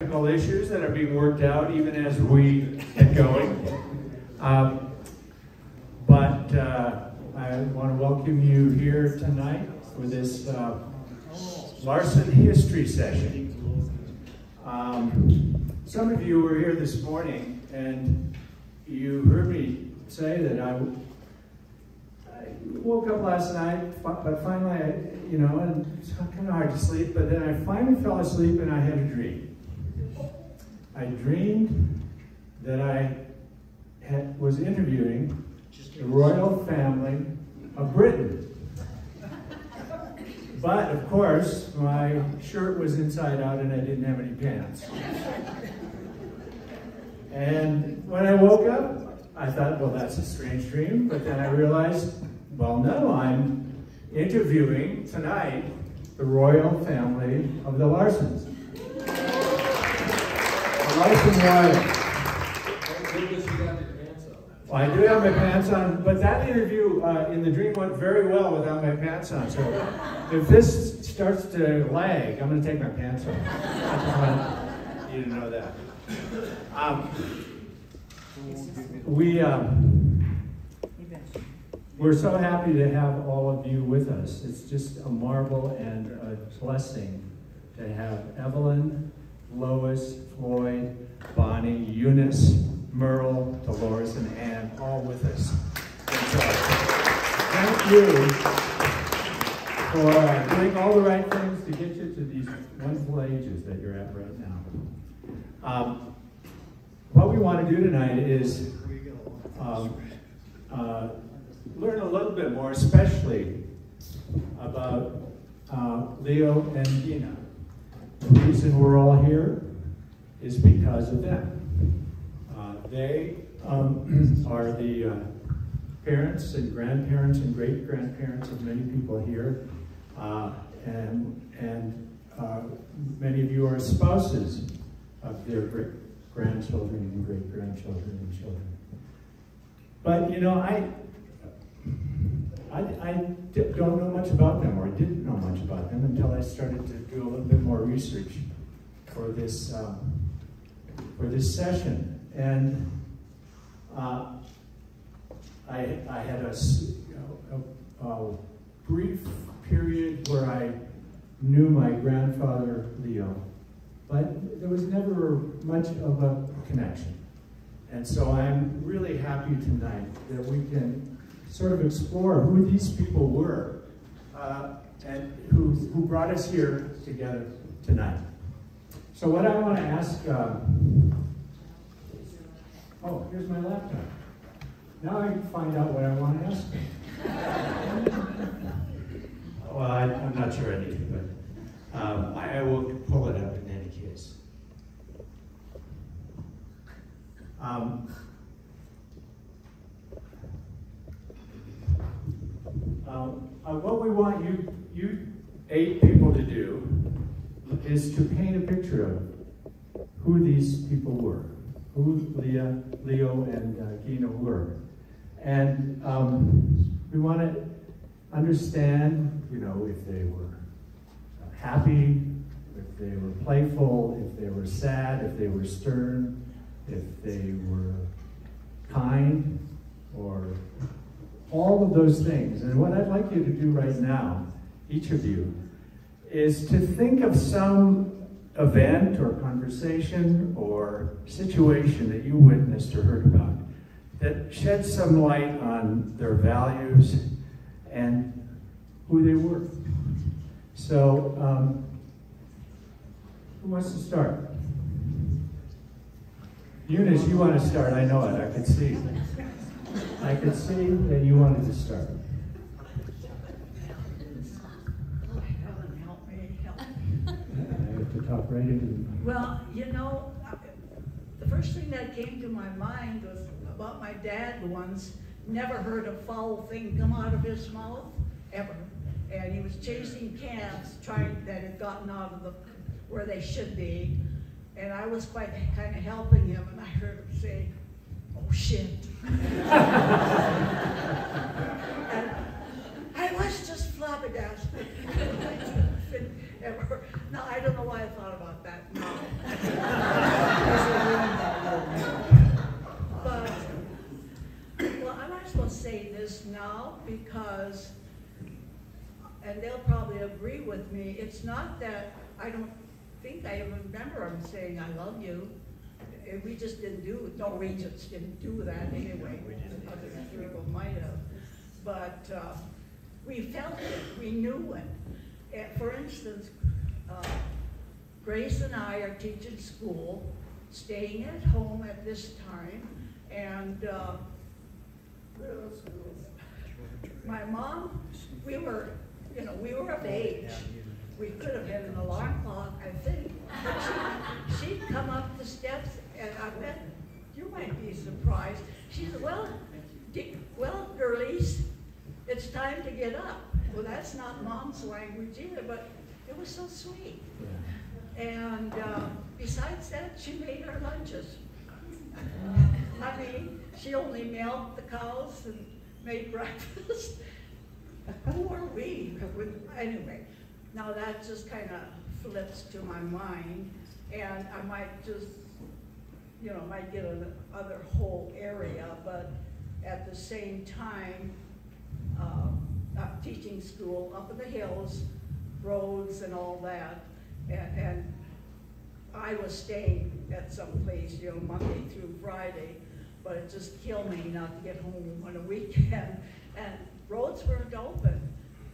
Technical issues that are being worked out even as we get going. But I want to welcome you here tonight for this Larson history session. Some of you were here this morning and you heard me say that I woke up last night, but finally, and it's kind of hard to sleep, but then I finally fell asleep and I had a dream. I dreamed that I was interviewing the royal family of Britain. But, of course, my shirt was inside out and I didn't have any pants. And when I woke up, I thought, well, that's a strange dream. But then I realized, well, no, I'm interviewing tonight the royal family of the Larsons. Larson Royal. Well, I do have my pants on, but that interview in the dream went very well without my pants on. So if this starts to lag, I'm going to take my pants off. I just want you to know that. We're so happy to have all of you with us. It's just a marvel and a blessing to have Evelyn, Lois, Floyd, Bonnie, Eunice, Merle, Dolores, and Ann all with us. Thank you for doing all the right things to get you to these wonderful ages that you're at right now. What we want to do tonight is learn a little bit more, especially about Leo and Gina. The reason we're all here is because of them. They are the parents and grandparents and great-grandparents of many people here, and many of you are spouses of their grandchildren and great-grandchildren and children. But I don't know much about them, or I didn't know much about them until I started to do a little bit more research for this session. And I had a brief period where I knew my grandfather, Leo, but there was never much of a connection. And so I'm really happy tonight that we can sort of explore who these people were and who brought us here together tonight. So what I want to ask, oh, here's my laptop. Now I can find out what I want to ask them. Well, I'm not sure I need to, but I will pull it up in any case. What we want you 8 people to do is to paint a picture of who these people were, who Leo and Gina were. And we want to understand, if they were happy, if they were playful, if they were sad, if they were stern, if they were kind, or all of those things. And what I'd like you to do right now, each of you, is to think of some event or conversation or situation that you witnessed or heard about that shed some light on their values and who they were. So, who wants to start? Eunice, you want to start. I know it. I could see. I could see that you wanted to start. Help me. I have to talk right into the... Well, the first thing that came to my mind was about my dad once. Never heard a foul thing come out of his mouth, ever. And he was chasing calves that had gotten out of where they should be. And I was kind of helping him, and I heard him say, "Oh shit." And I was just flabbergasted. Ever. Now, I don't know why I thought about that now. and they'll probably agree with me, it's not that I don't think I remember him saying, I love you. We just didn't do, Norwegians didn't do that anyway. Other people might have. But we felt it, we knew it. And for instance, Grace and I are teaching school, staying at home at this time, and my mom, we were of age. We could have had an alarm clock, I think. But she'd come up the steps, and I bet you might be surprised. She said, well, girlies, it's time to get up. Well, that's not Mom's language either, but it was so sweet. And besides that, she made our lunches. I mean, she only milked the cows and made breakfast. Who are we? Anyway, now that just kind of flips to my mind, and I might just, might get another whole area, but at the same time, I'm teaching school up in the hills, roads and all that, and I was staying at some place, Monday through Friday, but it just killed me not to get home on a weekend, and roads weren't open.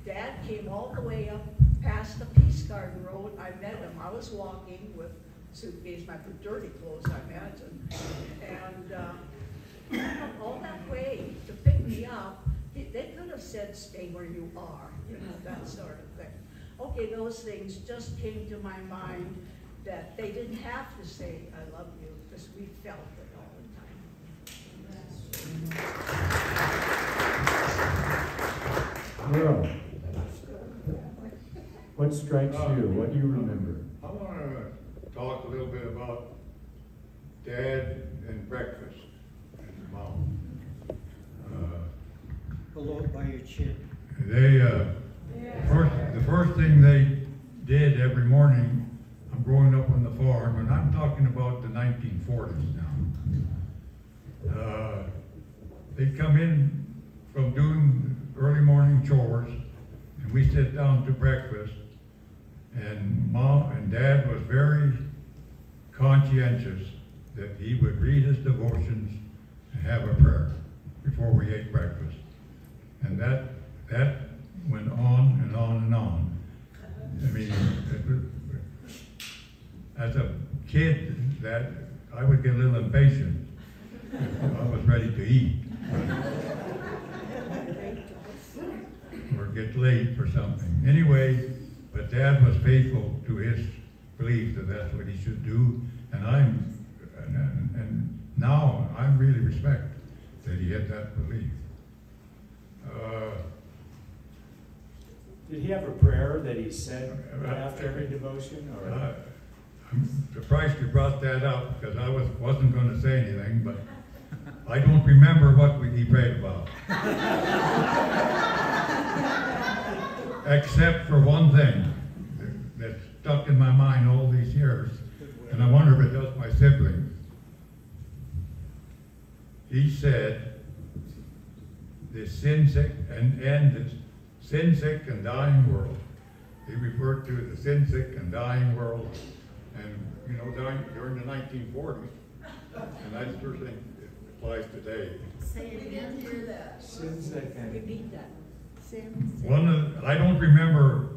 Dad came all the way up past the Peace Garden Road. I met him. I was walking with suitcase, my dirty clothes, I imagine, and all that way to pick me up. They could have said, stay where you are, that sort of thing. Okay, those things just came to my mind that they didn't have to say, I love you, because we felt it all the time. Well, what strikes you? What do you remember? I want to talk a little bit about Dad and breakfast and Mom. Below by your chin. They, the first thing they did every morning, I'm growing up on the farm, and I'm talking about the 1940s now. They'd come in from doing early morning chores, and we sit down to breakfast, and Mom and Dad was very conscientious that he would read his devotions and have a prayer before we ate breakfast. And that went on and on and on. I mean, as a kid, that I would get a little impatient. I was ready to eat. Or get late for something. Anyway, but Dad was faithful to his belief that that's what he should do, and now I really respect that he had that belief. Did he have a prayer that he said after every devotion? Or? I'm surprised you brought that up, because I wasn't going to say anything, but I don't remember what he prayed about. Except for one thing that stuck in my mind all these years, and I wonder if it does my siblings. He said, the sin-sick sin-sick and dying world. He referred to the sin-sick and dying world, and during the 1940s, and I sure think it applies today. Say it again, hear that. Sin-sick and repeat that. I don't remember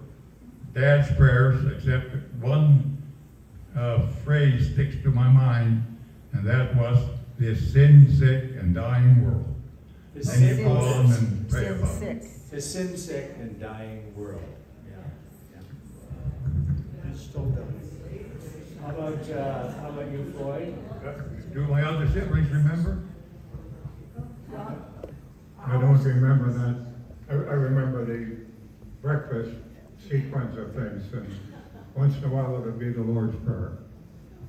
Dad's prayers except one phrase sticks to my mind, and that was this sin-sick and dying world. And you go on and pray about it. The sin-sick and dying world. Yeah. How about you, Floyd? Do my other siblings remember? I don't remember that. I remember the breakfast sequence of things, and once in a while it would be the Lord's Prayer,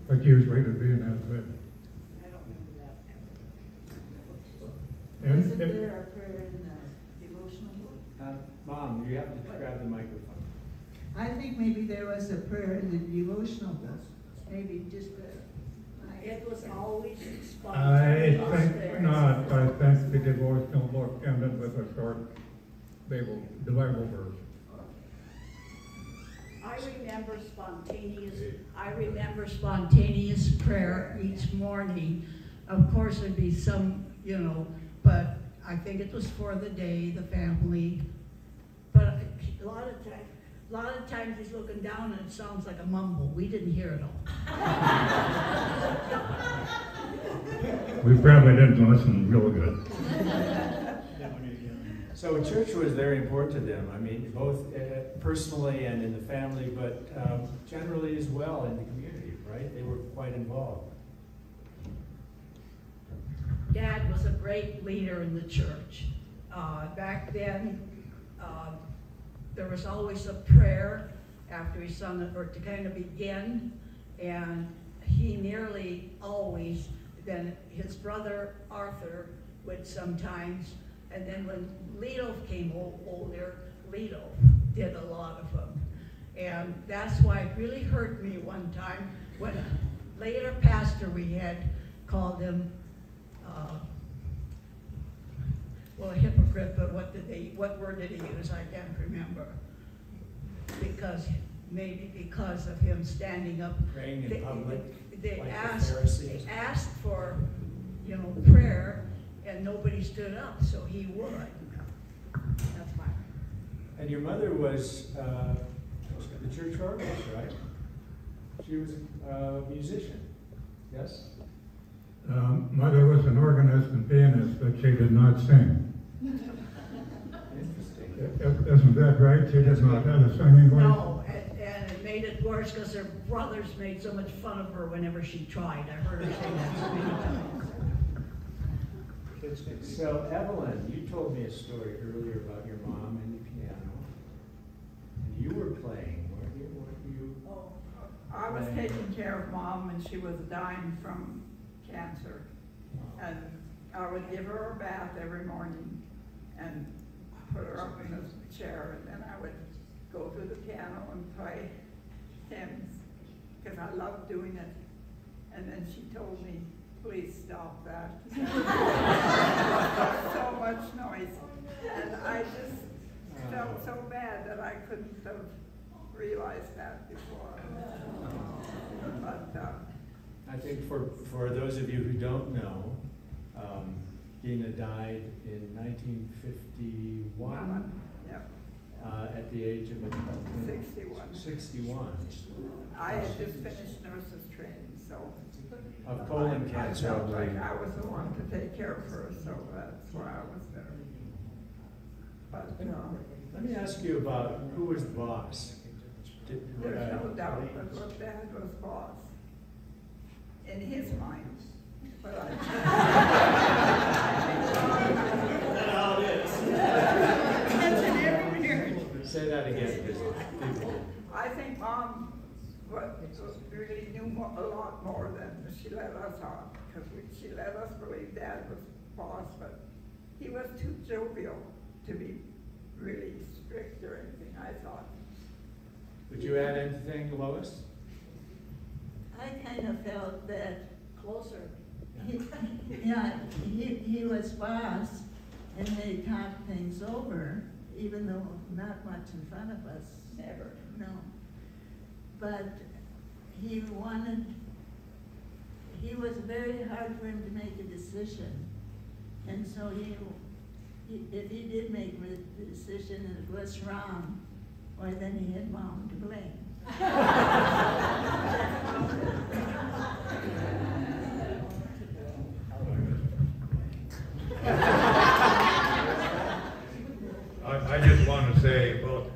but usually it would be in that bit. I don't remember that. And Isn't there a prayer in the devotional book? Mom, you have to grab the microphone. I think maybe there was a prayer in the devotional book. Maybe just It was always I spontaneous. think not. I think the devotional book ended with a short Bible verse. I remember spontaneous prayer each morning. Of course, there'd be some, but I think it was for the day, the family. But a lot of times he's looking down and it sounds like a mumble. We didn't hear it all. We probably didn't listen real good. So church was very important to them. I mean, both personally and in the family, but generally as well in the community, right? They were quite involved. Dad was a great leader in the church. Back then, there was always a prayer after he sung it, or to kind of begin, and he nearly always, then his brother Arthur would sometimes, and then when Leo came older, Leo did a lot of them. And that's why it really hurt me one time when a later pastor we had called him, well, a hypocrite, but what word did he use? I can't remember. Maybe because of him standing up. Praying in public, They like asked, the Pharisees. they asked for, prayer, and nobody stood up, so he would. That's my. And your mother was the church organist, right? She was a musician, yes? Mother was an organist and pianist, but she did not sing. Interesting. Isn't that right? She did not have a singing voice? No, and it made it worse because her brothers made so much fun of her whenever she tried. I heard her say that so many times. So Evelyn, you told me a story earlier about your mom and the piano, and you were playing, weren't you? Oh, I was taking care of Mom, and she was dying from cancer, and I would give her a bath every morning and put her up in a chair, and then I would go to the piano and play hymns because I loved doing it. And then she told me, please stop that. So much noise. And I just felt so bad that I couldn't have realized that before. But I think for those of you who don't know, Gina died in 1951 yep. At the age of 61. 61. I had just finished nurse's training, so Of colon I cancer. felt like I was the one to take care of her, so that's why I was there. But Let me ask you about who was the boss? there's no doubt that her dad was boss in his mind. But Say that again, because people. I think Mom really knew a lot more than she let us on, because she let us believe Dad was boss, but he was too jovial to be really strict or anything, I thought. Would you add anything, Lois? I kind of felt that Closer. he was boss, and they talked things over, even though not much in front of us. Never. No. But he was very hard for him to make a decision. And so if he did make a decision and it was wrong, why then he had Mom to blame. I just want to say about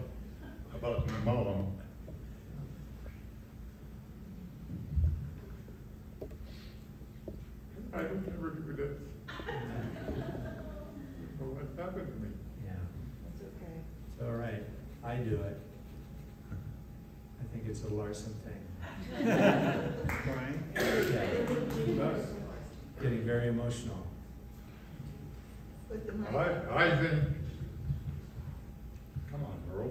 my mom. I don't ever do this. What happened to me? Yeah, It's okay. it's all right. I do it. I think it's a Larson thing. Yeah. Getting very emotional. With the mic. I think, come on, Earl.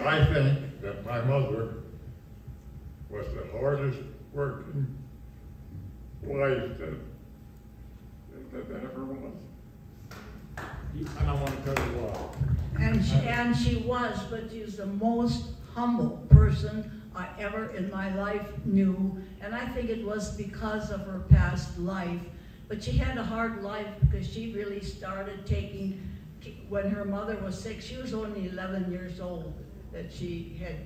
I think that my mother was the hardest working wife that ever was. And I want to tell you what. And she was, but she was the most humble person I ever in my life knew. And I think it was because of her past life. But she had a hard life because she really started taking, when her mother was sick, she was only 11 years old, that she had,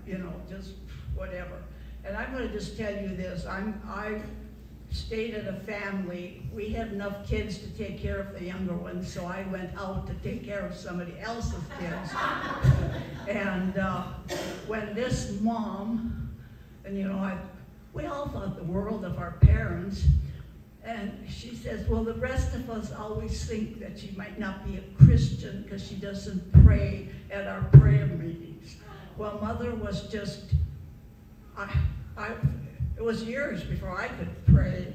you know, just whatever. And I'm going to just tell you this, I stayed at a family. We had enough kids to take care of the younger ones, so I went out to take care of somebody else's kids. And when this mom, and you know, we all thought the world of our parents, and she says, well, the rest of us always think that she might not be a Christian because she doesn't pray at our prayer meetings. Well, Mother was just, it was years before I could pray,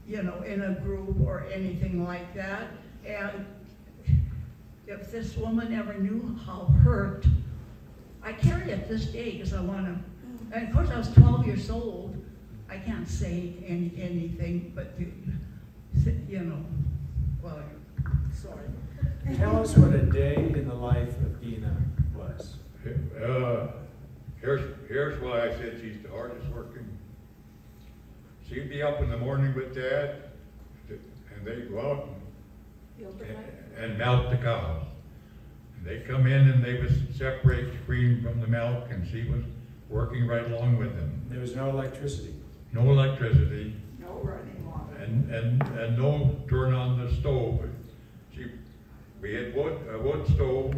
you know, in a group or anything like that. And if this woman ever knew how hurt, I carry it this day because I want to, and of course I was 12 years old. I can't say anything, but you know, well, sorry. Tell us what a day in the life of Gina was. Here's why I said she's the hardest working. She'd be up in the morning with Dad, and they'd go out and milk the cows. And they'd come in and they would separate the cream from the milk, and she was working right along with them. There was no electricity. No electricity. No running water. And no turn on the stove. We had a wood stove,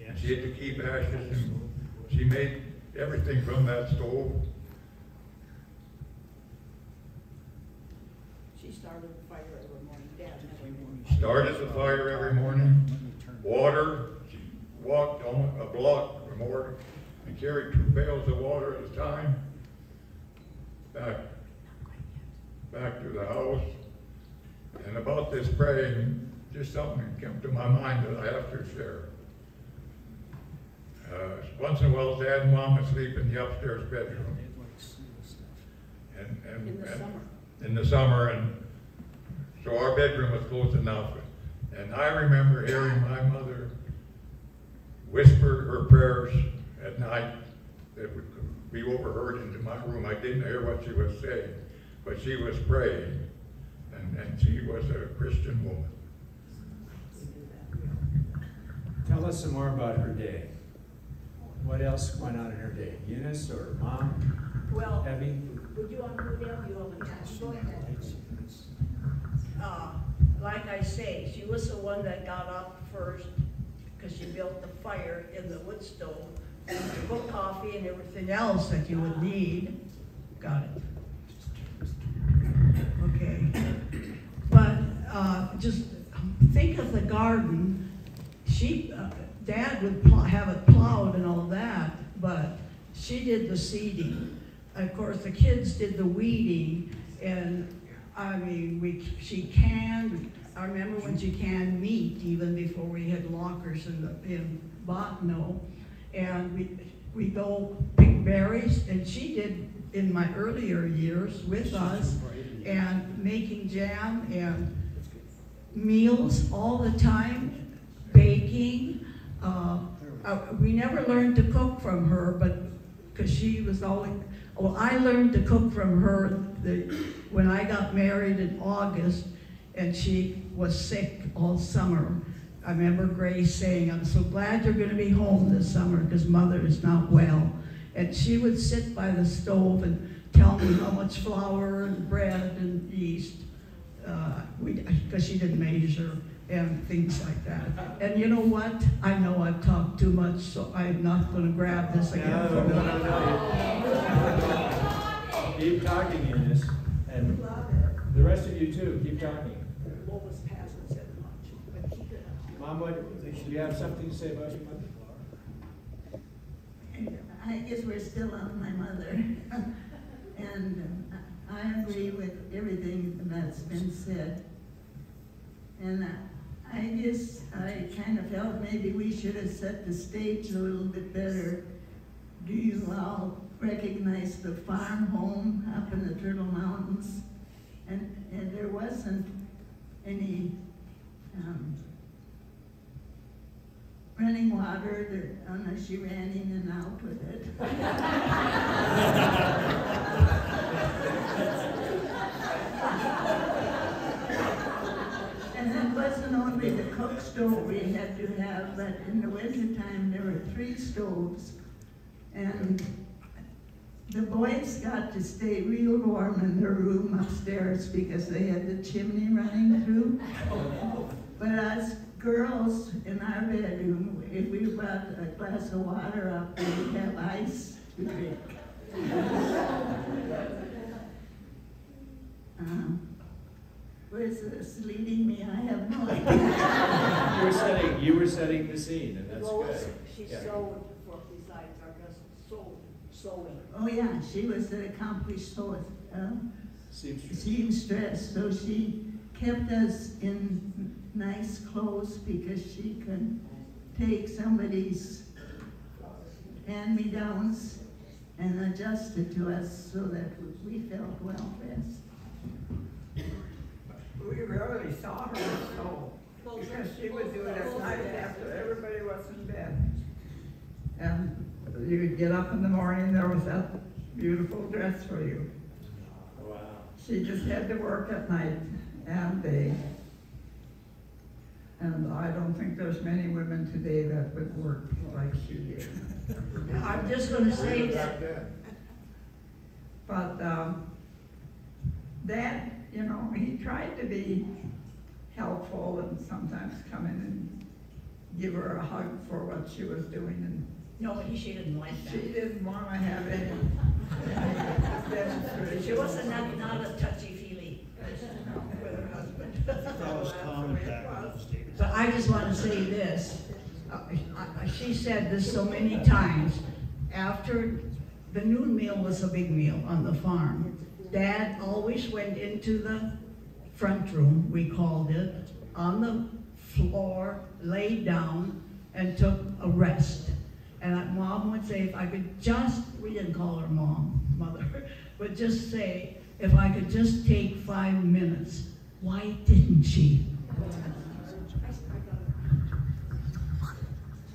and she had to keep ashes, and she made everything from that stove. She started the fire every morning. Dad never knew. Started the fire every morning. Water, she walked on a block or more and carried 2 pails of water at a time back to the house. And about this praying, just something came to my mind that I have to share. Once in a while, Dad and Mom would sleep in the upstairs bedroom. In the summer, and so our bedroom was close enough. And I remember hearing my mother whisper her prayers at night that would be overheard into my room. I didn't hear what she was saying, but she was praying, and she was a Christian woman. Tell us some more about her day. What else went on in her day? Eunice or Mom? Well, Abby? would you want to go down? You have a chance. Go ahead. Like I say, she was the one that got up first because she built the fire in the wood stove and cooked coffee and everything else that you would need. Got it. Okay. But just think of the garden. Dad would have it plowed and all that, but she did the seeding. Of course, the kids did the weeding, and I mean, she canned. I remember when she canned meat, even before we had lockers in Botno, and we go pick berries, and she did in my earlier years with us, and making jam and meals all the time, baking. We never learned to cook from her, but because she was always, well, I learned to cook from her when I got married in August, and she was sick all summer. I remember Grace saying, I'm so glad you're going to be home this summer because Mother is not well. And she would sit by the stove and tell me how much flour and bread and yeast, because she didn't measure and things like that. And you know what? I know I've talked too much, so I'm not going to grab this again. No. Keep talking, Eunice. And the rest of you too, keep talking. What was past and said much, but keep it up. Mom, do you have something to say about your mother? I guess we're still on my mother. And I agree with everything that's been said. And I guess I kind of felt maybe we should have set the stage a little bit better. Do you all recognize the farm home up in the Turtle Mountains? And there wasn't any running water unless she ran in and out with it. And it wasn't only the cook stove we had to have, but in the wintertime there were 3 stoves. And the boys got to stay real warm in their room upstairs because they had the chimney running through. But us girls in our bedroom, if we brought a glass of water up, we'd have ice to drink. Where's this leading me? I have no idea. You were setting the scene, and that's Lois, good. she Yeah. sewed for besides our cousin, sewing. Oh yeah, she was an accomplished Seamstress. seamstress, so she kept us in nice clothes because she could take somebody's hand-me-downs and adjust it to us so that we felt well dressed. We rarely saw her sew, because she would do it at night after everybody was in bed. And you would get up in the morning, there was that beautiful dress for you. Wow. She just had to work at night and day. And I don't think there's many women today that would work like she did. I'm just gonna say that, But Dad, you know, he tried to be helpful and sometimes come in and give her a hug for what she was doing, and no, she didn't like she that. didn't want to have any demonstration. She wasn't not a touchy-feely with her husband. That was common back in those days. But I just want to say this. She said this so many times. After the noon meal was a big meal on the farm, Dad always went into the front room, we called it, on the floor, laid down, and took a rest. And Mom would say, if I could just, we didn't call her mother, but just say, if I could just take 5 minutes. Why didn't she?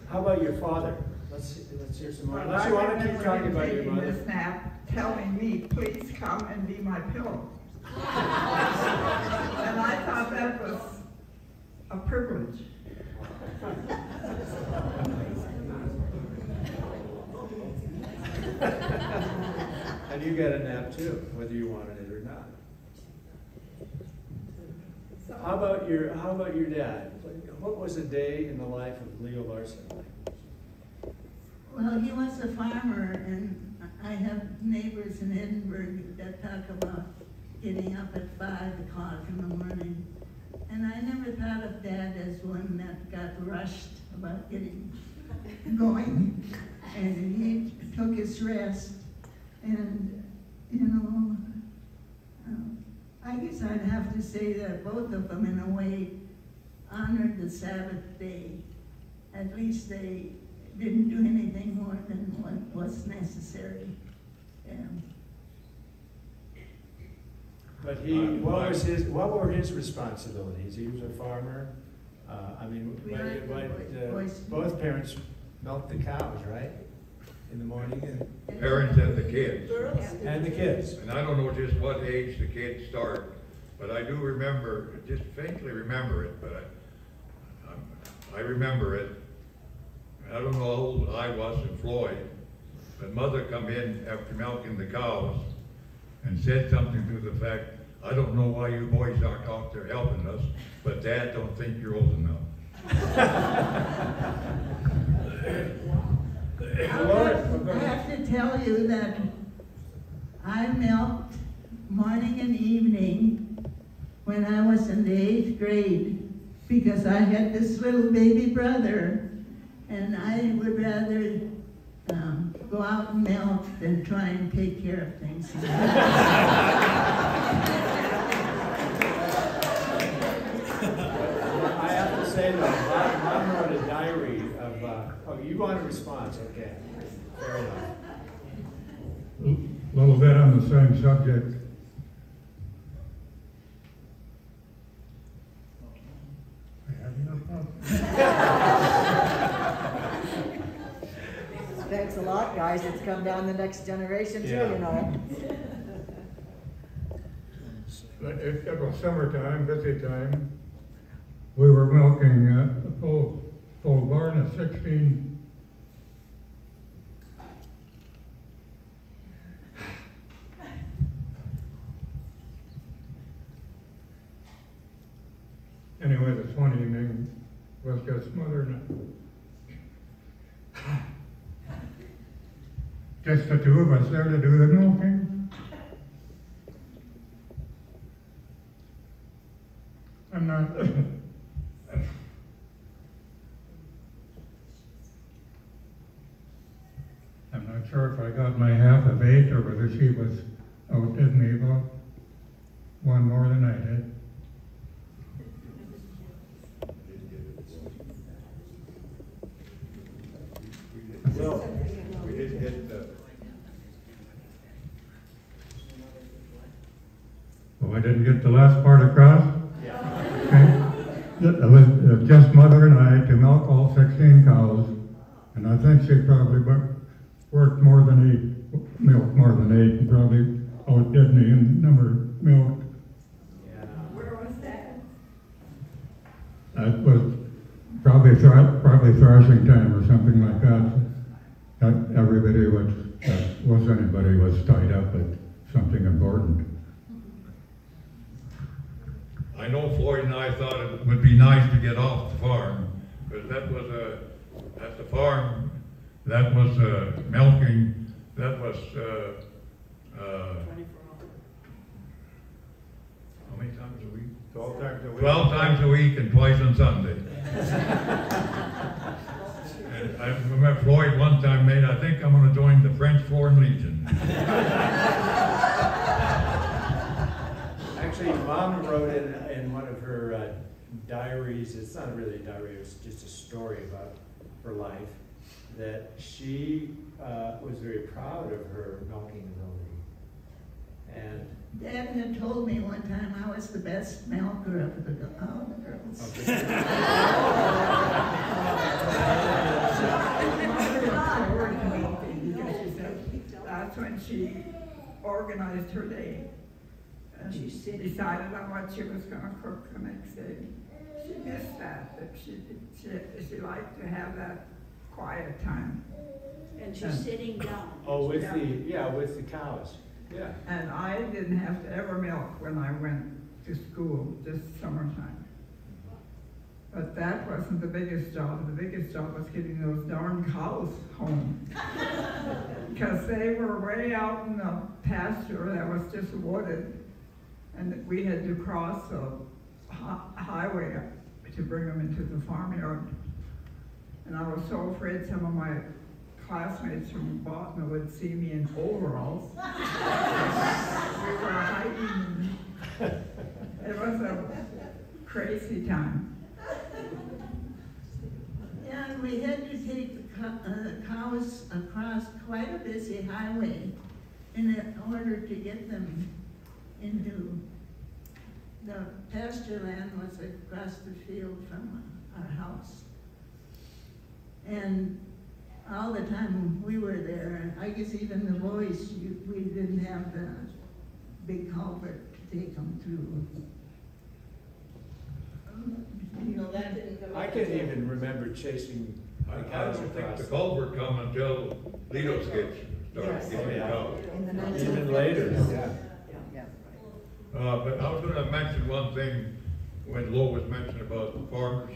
How about your father? Let's hear some more. But Unless I you want to keep remember talking him about your taking mother. this nap, telling me, please come and be my pillow. And I thought that was a privilege. And you got a nap too, whether you wanted it or not. How about your dad? What was a day in the life of Leo Larson like? Well, he was a farmer, and I have neighbors in Edinburgh that talk about getting up at 5 o'clock in the morning. And I never thought of Dad as one that got rushed about getting going. And he took his rest. And, you know, I guess I'd have to say that both of them, in a way, honored the Sabbath day. At least they didn't do anything more than what was necessary. But what were his responsibilities? He was a farmer. Both parents milked the cows, right? In the morning, Parents and the kids. and the kids. And I don't know just what age the kids start, but I do remember, just faintly remember it, but I remember it. I don't know how old I was in Floyd, but Mother come in after milking the cows and said something to the fact, I don't know why you boys aren't out there helping us, but Dad don't think you're old enough. I have to tell you that I milked morning and evening when I was in the 8th grade because I had this little baby brother, and I would rather go out and milk than try and take care of things. I have to say though, Mom wrote a diary of, oh, you want a response, okay. Fair enough. A little bit on the same subject. I have enough. down the next generation too, Yeah. you know. But it was summertime, busy time. We were milking a full barn of 16. Anyway, this one evening was just Mother and just the two of us there to do the milking. I'm not, I'm not sure if I got my half of 8 or whether she was outdid me about one more than I did. Well, we didn't get the. Oh, I didn't get the last part across? Yeah. Okay. It was just Mother and I to milk all 16 cows, and I think she probably worked more than 8, milked more than 8, and probably outdid me in the number of milk. Yeah. Where was that? That was probably thrashing time or something like that. Not everybody was anybody was tied up at something important. I know Floyd and I thought it would be nice to get off the farm, because that was at the farm, that was milking, that was, how many times a week? 12 times a week. 12 times a week and twice on Sunday. And I remember Floyd one time made, I think I'm going to join the French Foreign Legion. Actually, Mom wrote in one of her diaries, it's not really a diary, it was just a story about her life, that she was very proud of her milking ability. And Dad had told me one time I was the best milker of all the girls. That's when she organized her day. And she decided on what she was going to cook the next day. She missed that she liked to have that quiet time. And she's sitting down. oh, with the cows. Yeah. And I didn't have to ever milk when I went to school, just summertime. But that wasn't the biggest job. The biggest job was getting those darn cows home. Because they were way out in the pasture that was just wooded. And we had to cross a highway to bring them into the farmyard. And I was so afraid some of my classmates from Botna would see me in overalls. We were hiking. It was a crazy time. Yeah, and we had to take the cows across quite a busy highway in order to get them into the pasture land was across the field from our house. And all the time we were there, I guess even the boys, we didn't have the big culvert to take them through. No, that didn't come. I can't even remember chasing I the don't cows think across. the culvert come until Lito's kids started Yes. getting Oh, yeah. cows. In the 1950s. Even later, yeah. Yeah. But I was going to mention one thing when Lo was mentioning about the farmers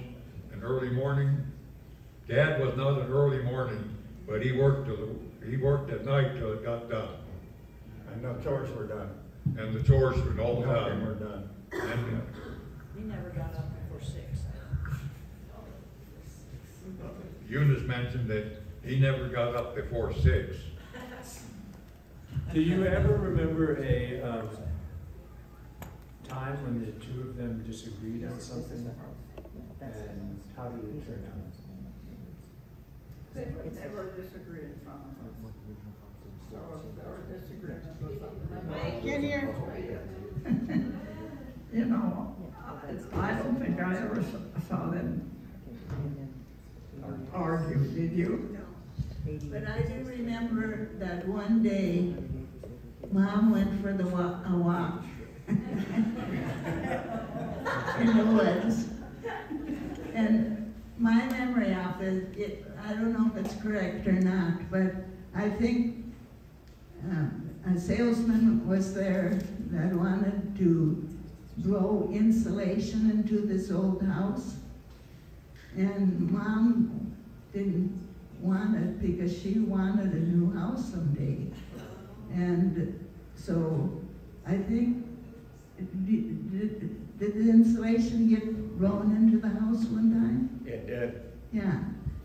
and early morning. Dad was not an early morning, but he worked at night till it got done, And the chores were done. and the chores were all Milking were done. done. And We never got up before 6. Eunice mentioned that he never got up before 6. Do you ever remember a time when the two of them disagreed on something? And how did it turn out? They were disagreeing from us. So if there were disagreements with something. Get here. You know, I don't think I ever saw them argue, did you? But I do remember that one day, Mom went for a walk in the woods. And my memory of it, I don't know if it's correct or not, but I think a salesman was there that wanted to blow insulation into this old house. And Mom didn't want it because she wanted a new house someday. And so I think, did the insulation get blown into the house one time? It did. Yeah,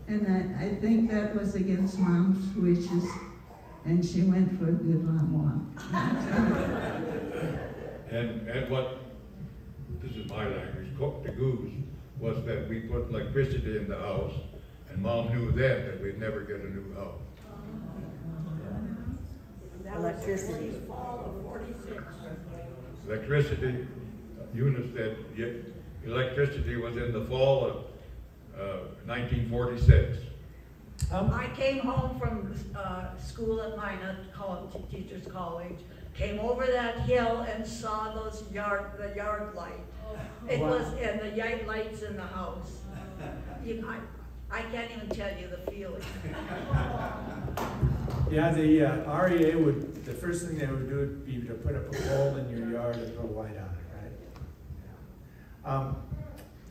and I think that was against Mom's wishes, and she went for a good long walk. And what, this is my language, cooked the goose, was that we put electricity in the house, and Mom knew then that we'd never get a new house. Electricity. Fall of 46. Electricity, Eunice said, electricity was in the fall of 1946. I came home from school at Minot, Teachers College, came over that hill and saw the yard light. It was, and the yard lights in the house. I can't even tell you the feeling. Yeah, the REA would, the first thing they would do would be to put up a pole in your yard and put a light on it, right? Yeah.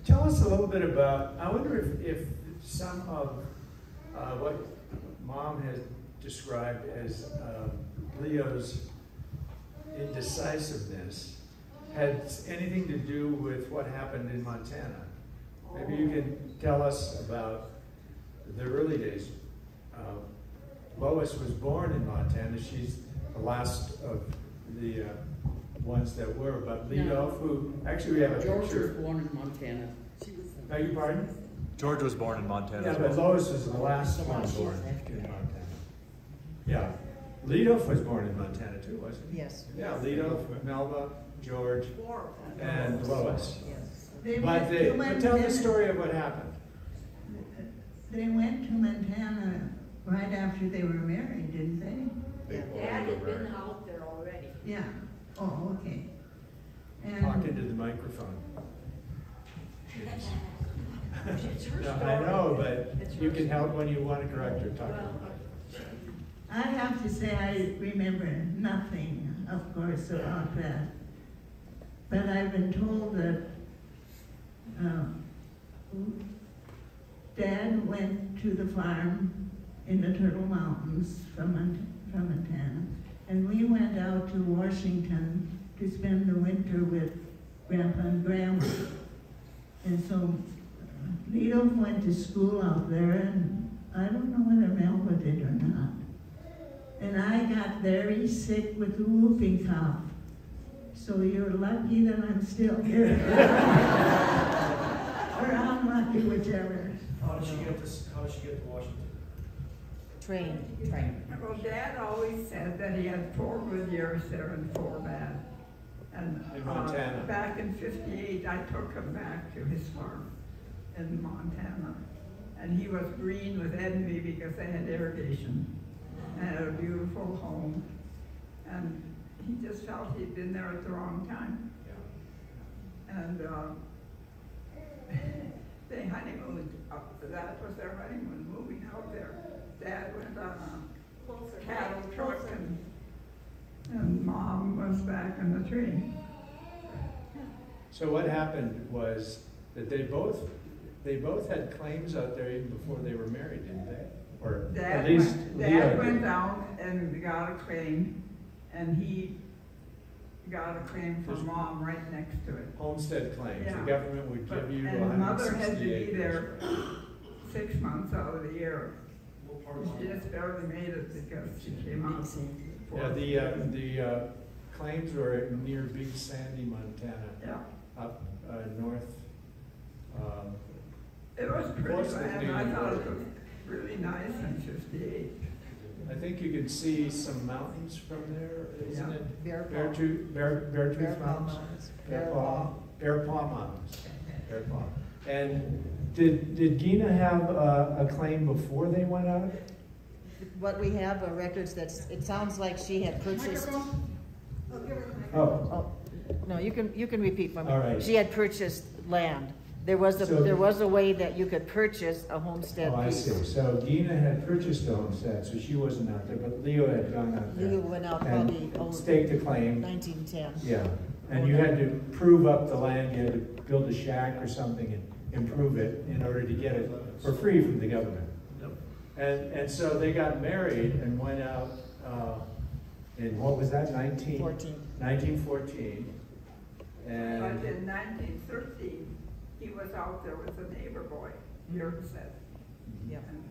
Tell us a little bit about, I wonder if some of what Mom has described as Leo's indecisiveness had anything to do with what happened in Montana. Maybe you can tell us about the early days. Lois was born in Montana. She's the last of the ones that were, but Leo, who, actually we have a George Oh, was picture. born in Montana. Beg your pardon? George was born in Montana Yeah, as but well. Lois was the last one born in Montana. Yeah. Leo was born in Montana too, wasn't he? Yes. Yeah, Leo, Melba, George, and Lois. Yes. But tell the story of what happened. They went to Montana right after they were married, didn't they? Dad had been out there already. Yeah. Oh, okay. Talk And into the microphone. It's her No, story. I know, but It's you her can help story. when you want to correct her. Talk. I have to say I remember nothing, of course, about that. But I've been told that Dad went to the farm in the Turtle Mountains from Montana, and we went out to Washington to spend the winter with Grandpa and Grandma. And so Leo went to school out there, and I don't know whether Melba did or not. And I got very sick with the whooping cough. So you're lucky that I'm still here. Or unlucky, whichever. How did she get to Washington? Train. Well, Dad always said that he had 4 good years there and 4 bad. And In Montana. back in '58, I took him back to his farm in Montana. And he was green with envy because they had irrigation and had a beautiful home. And he just felt he'd been there at the wrong time. And they honeymooned, that was their honeymoon, moving out there. Dad went on a cattle truck and Mom was back in the tree. So what happened was that they both had claims out there even before they were married, didn't they? Or at least Dad went did. down and got a claim, and he got a claim for There's- Mom right next to it. Homestead claims. Yeah. The government would But- give you and Mother had to 160 be acres. there 6 months out of the year. She just barely made it because she came out. Yeah, the claims were near Big Sandy, Montana, Yeah, up north. it was pretty Close to land. I Canadian thought it border. was really nice in '58. I think you can see some mountains from there, isn't Yeah. it? Bear Beartooth Mountains. Bear Paw Mountains. Bear Paw. And did Gina have a claim before they went out? what we have are records that's, it sounds like she had purchased. Oh, Oh, no, you can repeat for me. All right. She had purchased land. There was a way that you could purchase a homestead oh, I piece. see. So Gina had purchased the homestead, so she wasn't out there, but Leo had gone out there. Leo went out and probably staked a claim. 1910. Yeah, and you had to prove up the land, you had to build a shack or something and improve it in order to get it for free from the government. And so they got married and went out in, what was that, 1914. And But in 1913, he was out there with a neighbor boy, Bjornstedt. Yeah. And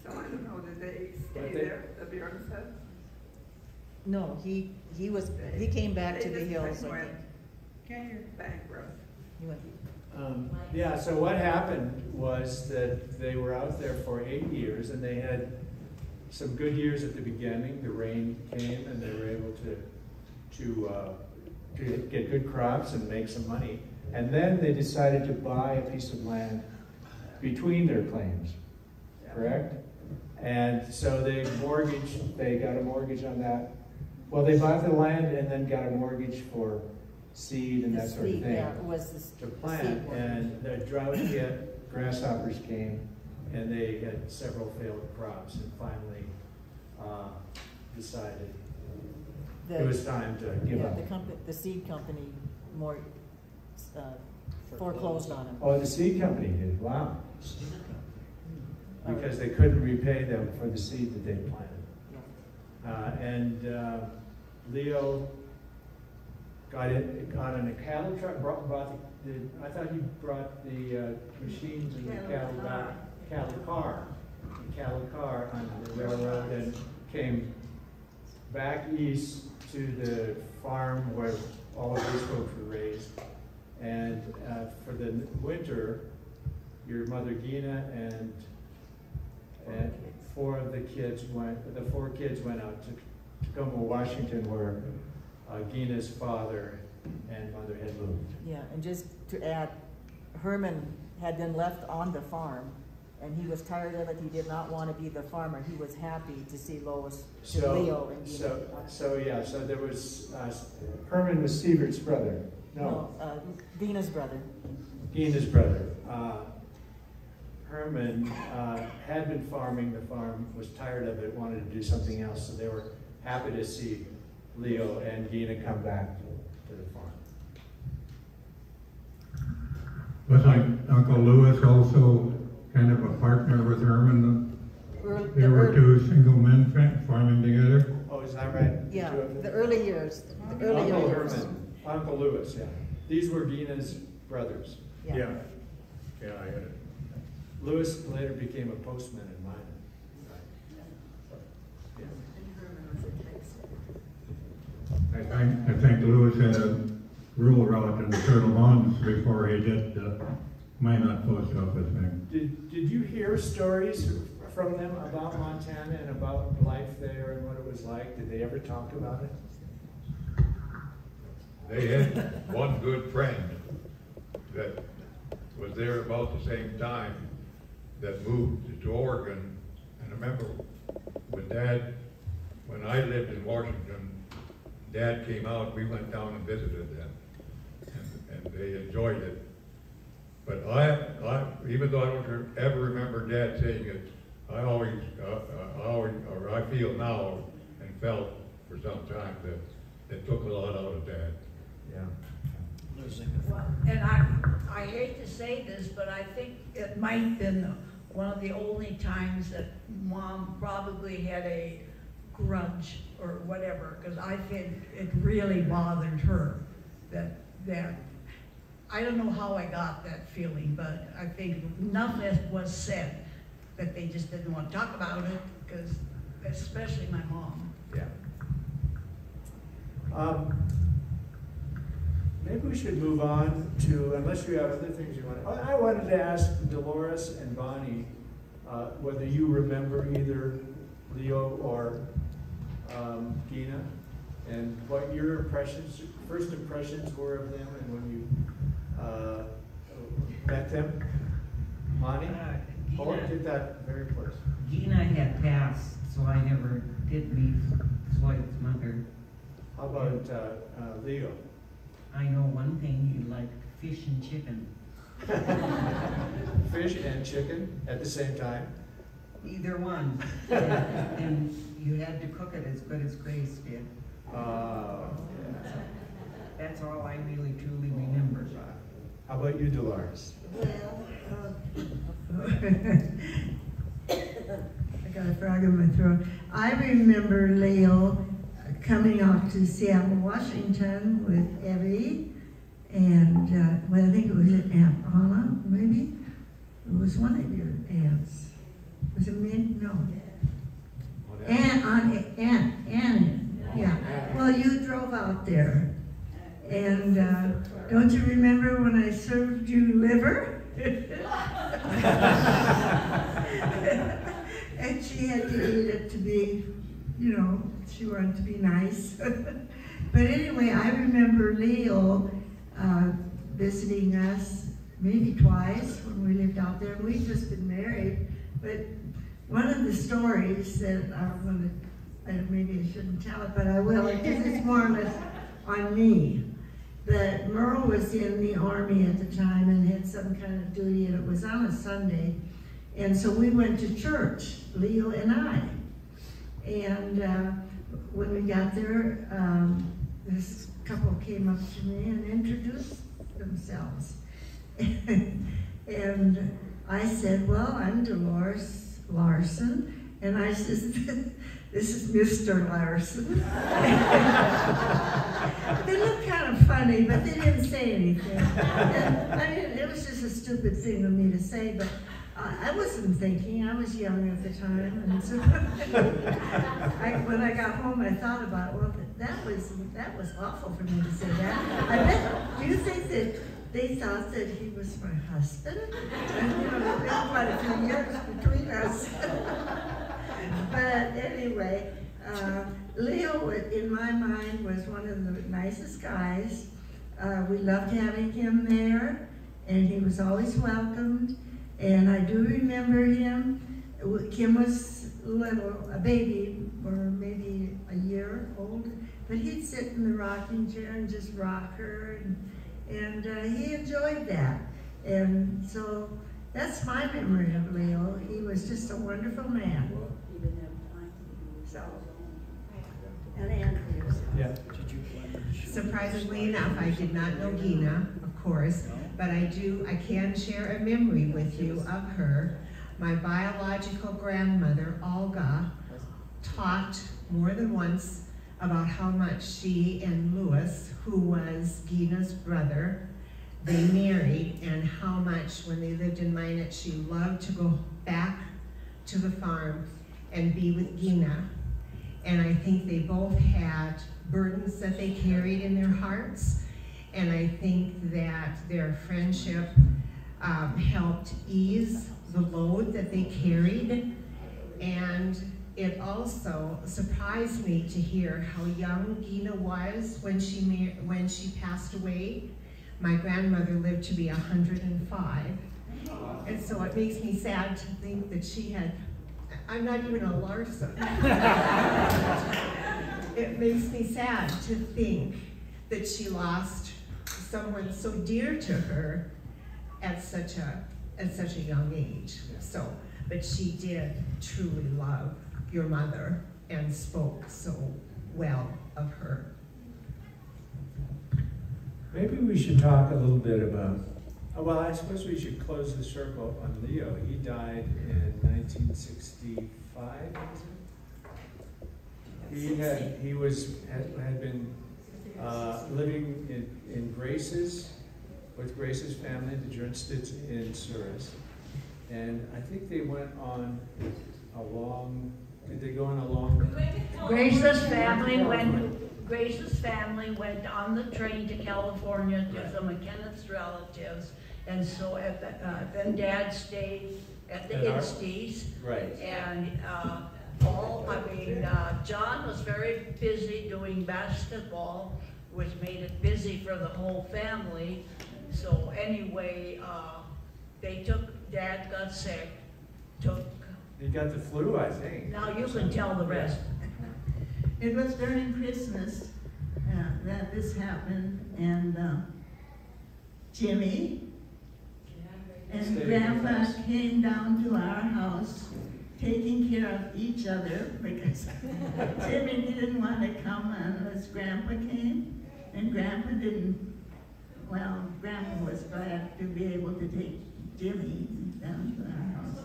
so I don't know, did they stay But there, the Bjornstedt? No, he came back to the hills, I think. Bankrupt. He went, yeah, so what happened was that they were out there for 8 years, and they had some good years at the beginning. The rain came, and they were able to get good crops and make some money. And then they decided to buy a piece of land between their claims, correct? And so they got a mortgage on that. Well, they bought the land and then got a mortgage for seed and that sort of thing. Yeah, it was To plant, and the drought hit, grasshoppers came, and they had several failed crops, and finally decided it was time to give up. The seed company foreclosed on him. Oh, the seed company did, wow. Because they couldn't repay them for the seed that they planted. Leo got in a cattle truck, I thought he brought the machines and the cattle car on the railroad, and came back east to the farm where all of these folks were raised. And for the winter, your mother Gina and four kids went out to Tacoma, Washington, where Gina's father and mother had moved. Yeah, and just to add, Herman had been left on the farm, and he was tired of it. He did not want to be the farmer. He was happy to see Leo and Gina. So there was, Herman was Sievert's brother. No, Gina's brother. Gina's brother. Herman had been farming the farm, was tired of it, wanted to do something else, so they were happy to see Leo and Gina come back to the farm. Wasn't Uncle Lewis also kind of a partner with Herman? They were two single men farming together? Oh, is that right? Yeah, the early years. Uncle Herman, Uncle Lewis, yeah. These were Gina's brothers. Yeah, I had it. Lewis later became a postman in mine. I think Lewis had a rural route in the Turtle Mountains before he did the Minot Post Office thing. Did you hear stories from them about Montana and about life there and what it was like? Did they ever talk about it? They had one good friend that was there about the same time that moved to Oregon. And I remember when I lived in Washington, Dad came out, we went down and visited them, and they enjoyed it. But even though I don't ever remember Dad saying it, I feel now and felt for some time that it took a lot out of Dad. Yeah. Well, and I hate to say this, but I think it might have been one of the only times that Mom probably had a grudge or whatever, because I think it really bothered her that I don't know how I got that feeling, but I think nothing was said, that they just didn't want to talk about it, because especially my mom. Yeah. Maybe we should move on to, unless you have other things you want. I wanted to ask Dolores and Bonnie whether you remember either Leo or Gina, and what your first impressions were of them, and when you met them. Bonnie? Hold on, did that very close. Gina had passed, so I never did meet Floyd's mother. How about Leo? I know one thing, you liked fish and chicken. Fish and chicken at the same time? Either one. And you had to cook it as good as Grace did. That's all I really truly remember. How about you, Dolores? Well, I got a frog in my throat. I remember Leo coming out to Seattle, Washington with Evie, and well, I think it was Aunt Anna, maybe? It was one of your aunts. Was it me? No. Aunt, yeah. Well, you drove out there. And don't you remember when I served you liver? And she had to eat it to be, you know, she wanted to be nice. But anyway, I remember Leo visiting us maybe twice when we lived out there. We'd just been married. But one of the stories that I'm going to, maybe I shouldn't tell it, but I will, because it's more or less on me. That Merle was in the Army at the time and had some kind of duty, and it was on a Sunday. And so we went to church, Leo and I. And when we got there, this couple came up to me and introduced themselves. And I said, well, I'm Dolores Larson. And I said, this is Mr. Larson. They looked kind of funny, but they didn't say anything. And, I mean, it was just a stupid thing of me to say, but I wasn't thinking. I was young at the time. And so when I got home, I thought about, well, that was awful for me to say that. I bet, do you think that they thought that he was my husband? And, you know, there's been quite a few years between us. But anyway, Leo, in my mind, was one of the nicest guys. We loved having him there, and he was always welcomed. And I do remember him. Kim was little, a baby, or maybe a year old, but he'd sit in the rocking chair and just rock her, and he enjoyed that. And so that's my memory of Leo. He was just a wonderful man. So, and Andrew. Yeah. Surprisingly enough, I did not know Gina, of course, but I can share a memory with you of her. My biological grandmother, Olga, talked more than once about how much she and Louis, who was Gina's brother, they married, and how much when they lived in Minot, she loved to go back to the farm and be with Gina. And I think they both had burdens that they carried in their hearts. And I think that their friendship helped ease the load that they carried. And it also surprised me to hear how young Gina was when she passed away. My grandmother lived to be 105. And so it makes me sad to think that she had, I'm not even a Larson. It makes me sad to think that she lost someone so dear to her at such a young age. So, but she did truly love your mother and spoke so well of her. Maybe we should talk a little bit about, well, I suppose we should close the circle on Leo. He died in 1965, was it? He had been living in Grace's, with Grace's family, the Jernstedts in Souris. And I think they went on a long, did they go on a long? Grace's family went on the train to California to some of Kenneth's relatives, and so then Dad stayed at the Ydsties. Right. And John was very busy doing basketball, which made it busy for the whole family. So anyway, Dad got sick, took, You got the flu, I think. now you can tell the rest. It was during Christmas that this happened, and Jimmy and Stay Grandpa with us. came down to our house, taking care of each other, because Jimmy didn't want to come unless Grandpa came, and Grandpa didn't, well, Grandpa was glad to be able to take Jimmy down to our house.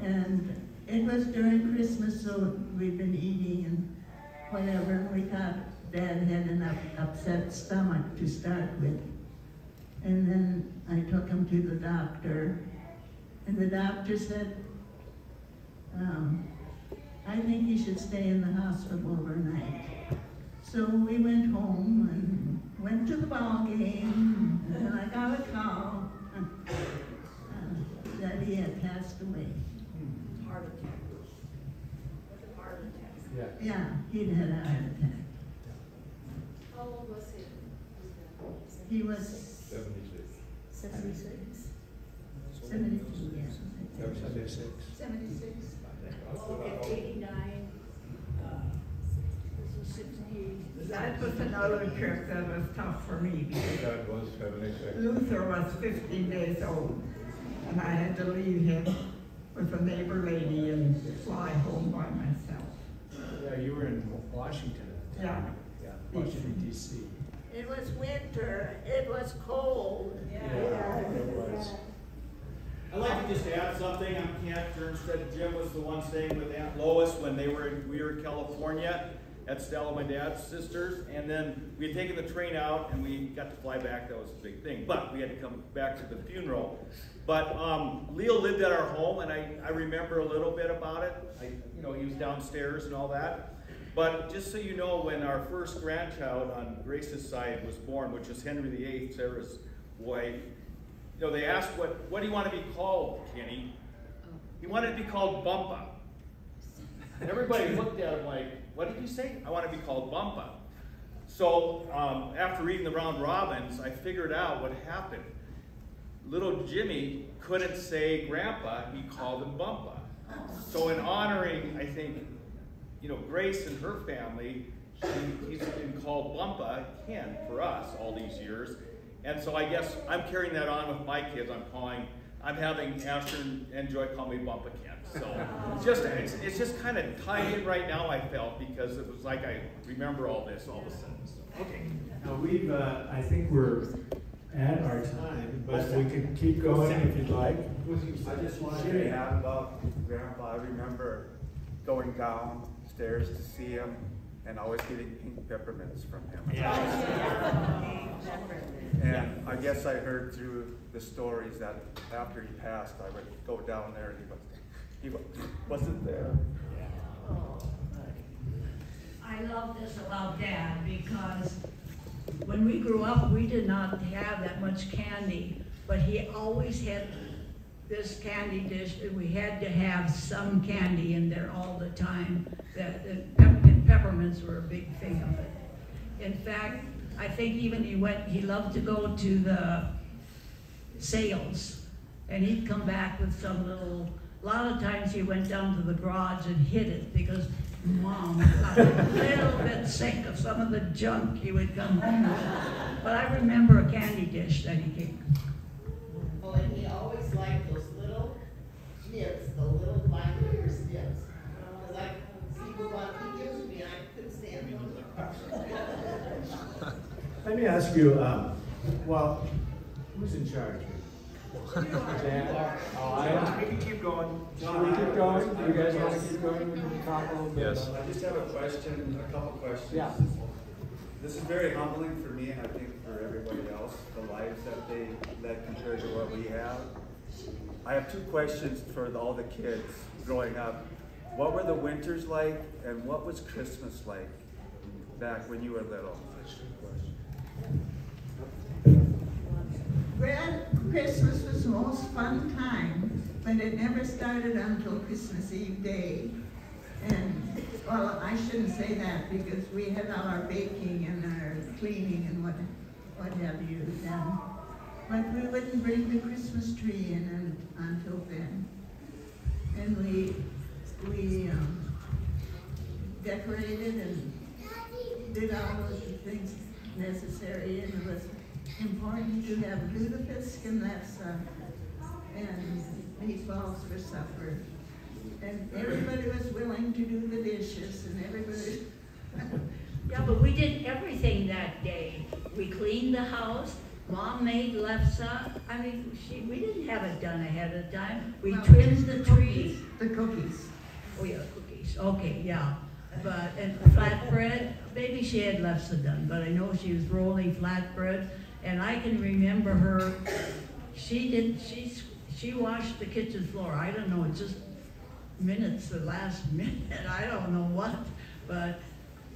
And it was during Christmas, so we'd been eating and whatever, and we thought Dad had an upset stomach to start with. And then I took him to the doctor, and the doctor said, I think he should stay in the hospital overnight. So we went home and went to the ball game, and I got a call that he had passed away. Heart attack. Heart attack. Yeah. Yeah, he'd had a heart attack. How old was he? He was 76. 76. 72, yeah. 76. 76. Okay, 89, this is 60. That was another trip that was tough for me because Dad was 76. Luther was 15 days old, and I had to leave him with a neighbor lady and fly home by myself. Yeah, you were in Washington at the Yeah. time. Yeah, Washington, D.C. It was winter, it was cold. Yeah, it was. I'd like to just add something. I'm Camp Turnstead. Jim was the one staying with Aunt Lois when we were in California at Stella, my dad's sisters. And then we had taken the train out and we got to fly back. That was a big thing. But we had to come back to the funeral. But Leo lived at our home, and I remember a little bit about it. He was downstairs and all that. But just so you know, when our first grandchild on Grace's side was born, which was Henry VIII, Sarah's wife, they asked, what do you want to be called, Kenny? He wanted to be called Bumpa. And everybody looked at him like, what did you say? I want to be called Bumpa. So after reading the round robins, I figured out what happened. Little Jimmy couldn't say Grandpa, he called him Bumpa. So in honoring, I think, Grace and her family, he's been called Bumpa, Ken, for us all these years. And so I guess I'm carrying that on with my kids. I'm having Asher and Joy call me Bumpa Ken. So it's just kind of tied in right now, I felt, because it was like I remember all this all of a sudden. So, okay. Now I think we're at our time, but we can keep going if you'd like. I just wanted to add about Grandpa. I remember going downstairs to see him and always getting pink peppermints from him. And I guess I heard through the stories that after he passed, I would go down there and he wasn't there. I love this about Dad because when we grew up, we did not have that much candy, but he always had this candy dish, and we had to have some candy in there all the time. And peppermints were a big thing of it. In fact, I think even he loved to go to the sales, and he'd come back with some a lot of times he went down to the garage and hid it because Mom got a little bit sick of some of the junk he would come home with. But I remember a candy dish that he came. Oh, and he always liked those little snips, the little black paper snips. Because I see what he gives me, I couldn't stand them. Let me ask you, who's in charge? Dad? We can keep going. Should we keep going? Do you guys want to keep going? We can talk a little bit. Yes. I just have a couple questions. Yeah. This is very humbling for me, and I think for everybody else, the lives that they led compared to what we have. I have two questions for all the kids growing up. What were the winters like, and what was Christmas like back when you were little? Well, Christmas was the most fun time, but it never started until Christmas Eve day. And, well, I shouldn't say that because we had all our baking and our cleaning and what have you done. But we wouldn't bring the Christmas tree in until then. And we decorated and did all of the things necessary, and it was important to have lutefisk and and meatballs for supper. And everybody was willing to do the dishes, and everybody. Yeah, but we did everything that day. We cleaned the house. Mom made lefse. I mean, we didn't have it done ahead of time. We trimmed the tree. The cookies. Oh yeah, cookies. Okay, yeah. But and flatbread. Maybe she had lefse done, but I know she was rolling flatbread. And I can remember her. She washed the kitchen floor. I don't know, just minutes, the last minute. I don't know what, but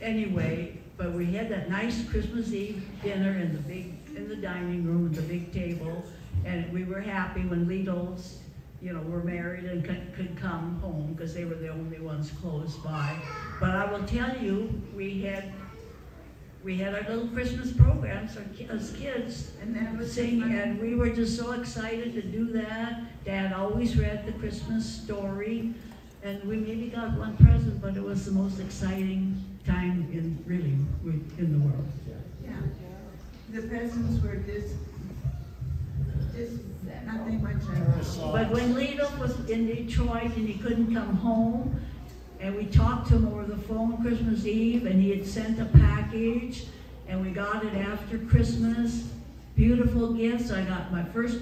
anyway. But we had that nice Christmas Eve dinner in the dining room with the big table, and we were happy when Littles, were married and could come home because they were the only ones close by. But I will tell you, we had our little Christmas programs as kids, and that was singing, and we were just so excited to do that. Dad always read the Christmas story, and we maybe got one present, but it was the most exciting time in the world. Yeah. The presents were just nothing much. But when Leo was in Detroit and he couldn't come home, and we talked to him over the phone Christmas Eve, and he had sent a package, and we got it after Christmas. Beautiful gifts. I got my first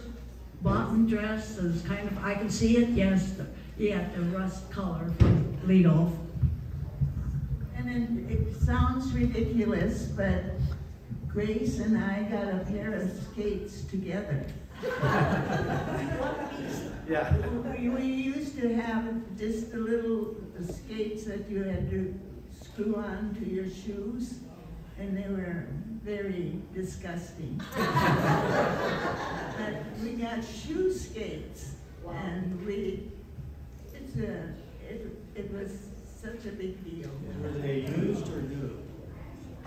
button dress. It was kind of, I can see it, yes. The rust color from Leo. And then it sounds ridiculous, but Grace and I got a pair of skates together. Yeah. We used to have just the little skates that you had to screw on to your shoes, and they were very disgusting. But we got shoe skates, and it was such a big deal. Were they used or new?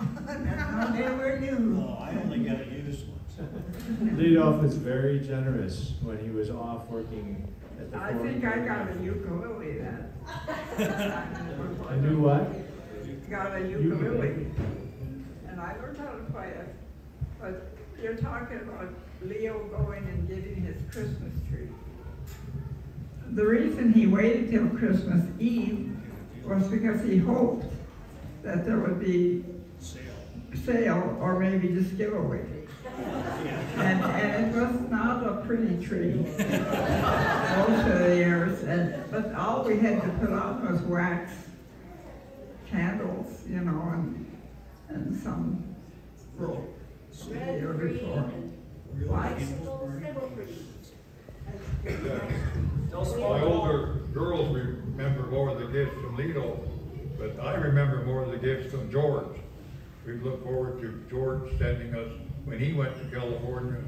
No, they were new. Oh, I only got a used one. Leof was very generous when he was off working at the I think I got a ukulele then. A new what? Got a ukulele. And I learned how to play it. But you're talking about Leo going and getting his Christmas tree. The reason he waited till Christmas Eve was because he hoped that there would be sale or maybe just giveaway. And it was not a pretty tree most of the years. But all we had to put on was wax candles, and some rope. Red, green, and white. My older girls remember more of the gifts from Lido, but I remember more of the gifts from George. We look forward to George sending us, when he went to California,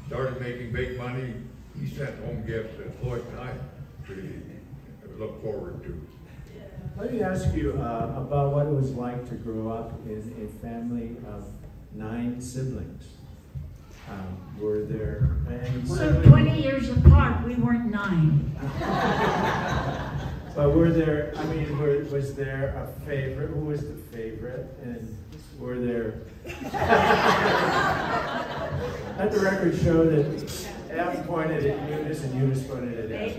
started making big money, he sent home gifts that Floyd and I really look forward to. Let me ask you about what it was like to grow up in a family of 9 siblings. Were there any siblings? 20 years apart, we weren't 9. But were there, was there a favorite? Who was the favorite? And were there... Let the record show that F pointed at Eunice and Eunice pointed at F.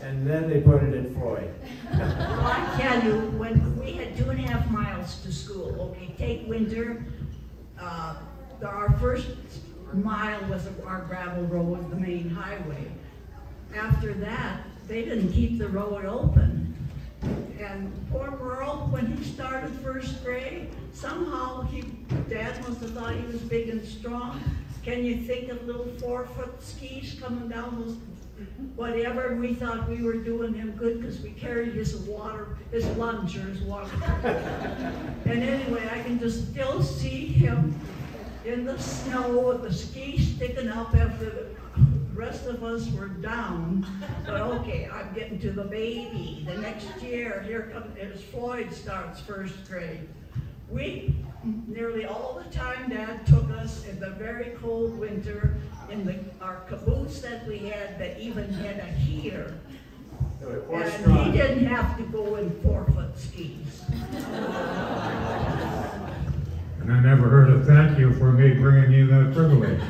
And then they pointed at Floyd. Well, I tell you, when we had 2.5 miles to school, okay, take winter, our first mile was our gravel road, the main highway. After that, they didn't keep the road open. And poor Merle, when he started first grade, somehow Dad must have thought he was big and strong. Can you think of little 4-foot skis coming down those, whatever, and we thought we were doing him good because we carried his lunch or his water. And anyway, I can just still see him in the snow with the skis sticking up after the rest of us were down. But okay, I'm getting to the baby. The next year, here's Floyd starts first grade. We, nearly all the time, Dad took us in the very cold winter in our caboose that we had that even had a heater. Or And strong. he didn't have to go in 4-foot skis. And I never heard a thank you for me bringing you that privilege.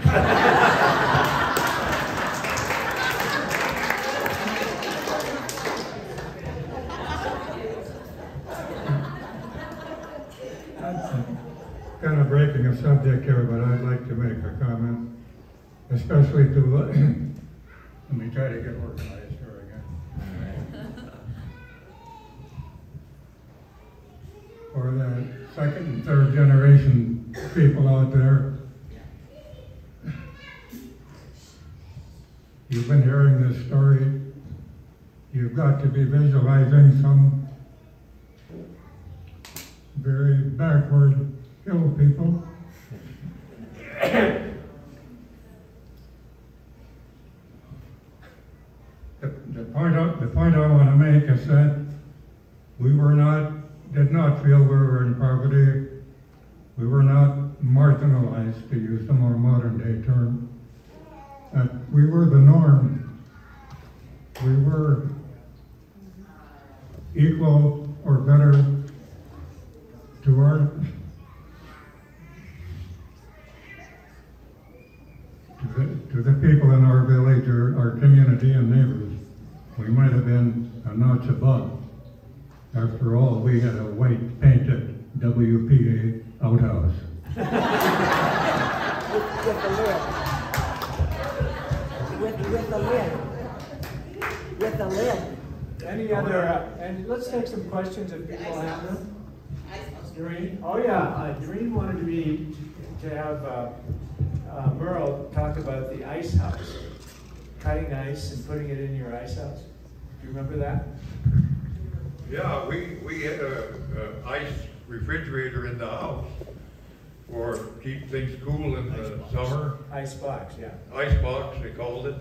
Kind of breaking a subject here, but I'd like to make a comment, especially to, let me try to get organized here again. For the second and third generation people out there, you've been hearing this story. You've got to be visualizing some very backward hill people. The point I want to make is that we did not feel we were in poverty. We were not marginalized, to use a more modern day term. We were the norm. We were equal or better to the people in our village or our community and neighbors. We might have been a notch above. After all, we had a white painted WPA outhouse. With the lid. With the lid. Any other, and let's take some questions if people have them. Doreen? Oh yeah, Doreen wanted to have Merle talk about the ice house. Cutting ice and putting it in your ice house. Do you remember that? Yeah, we had a ice refrigerator in the house for keep things cool in the summer. Ice box, yeah. Ice box, they called it.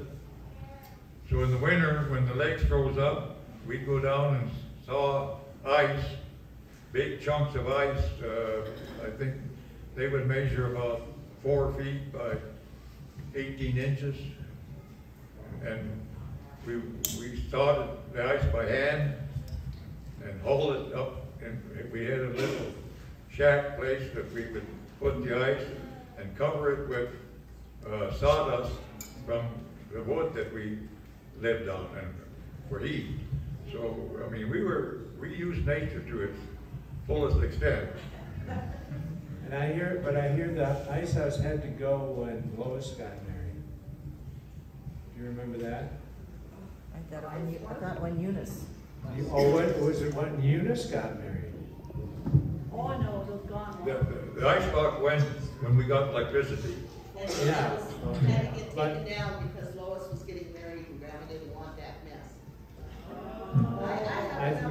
So in the winter, when the lakes froze up, we'd go down and saw ice, big chunks of ice. I think they would measure about 4 feet by 18 inches. And we started the ice by hand and hauled it up, and we had a little shack place that we would put the ice and cover it with sawdust from the wood that we lived on and for heat. So, I mean, we used nature to its fullest extent. And I hear the ice house had to go when Lois got married. Do you remember that? I thought when Eunice. What was it when Eunice got married? Oh, no, it was gone. The ice box went when we got electricity. And Yeah. it had to get taken down because Lois was getting married and Grandma didn't want that mess.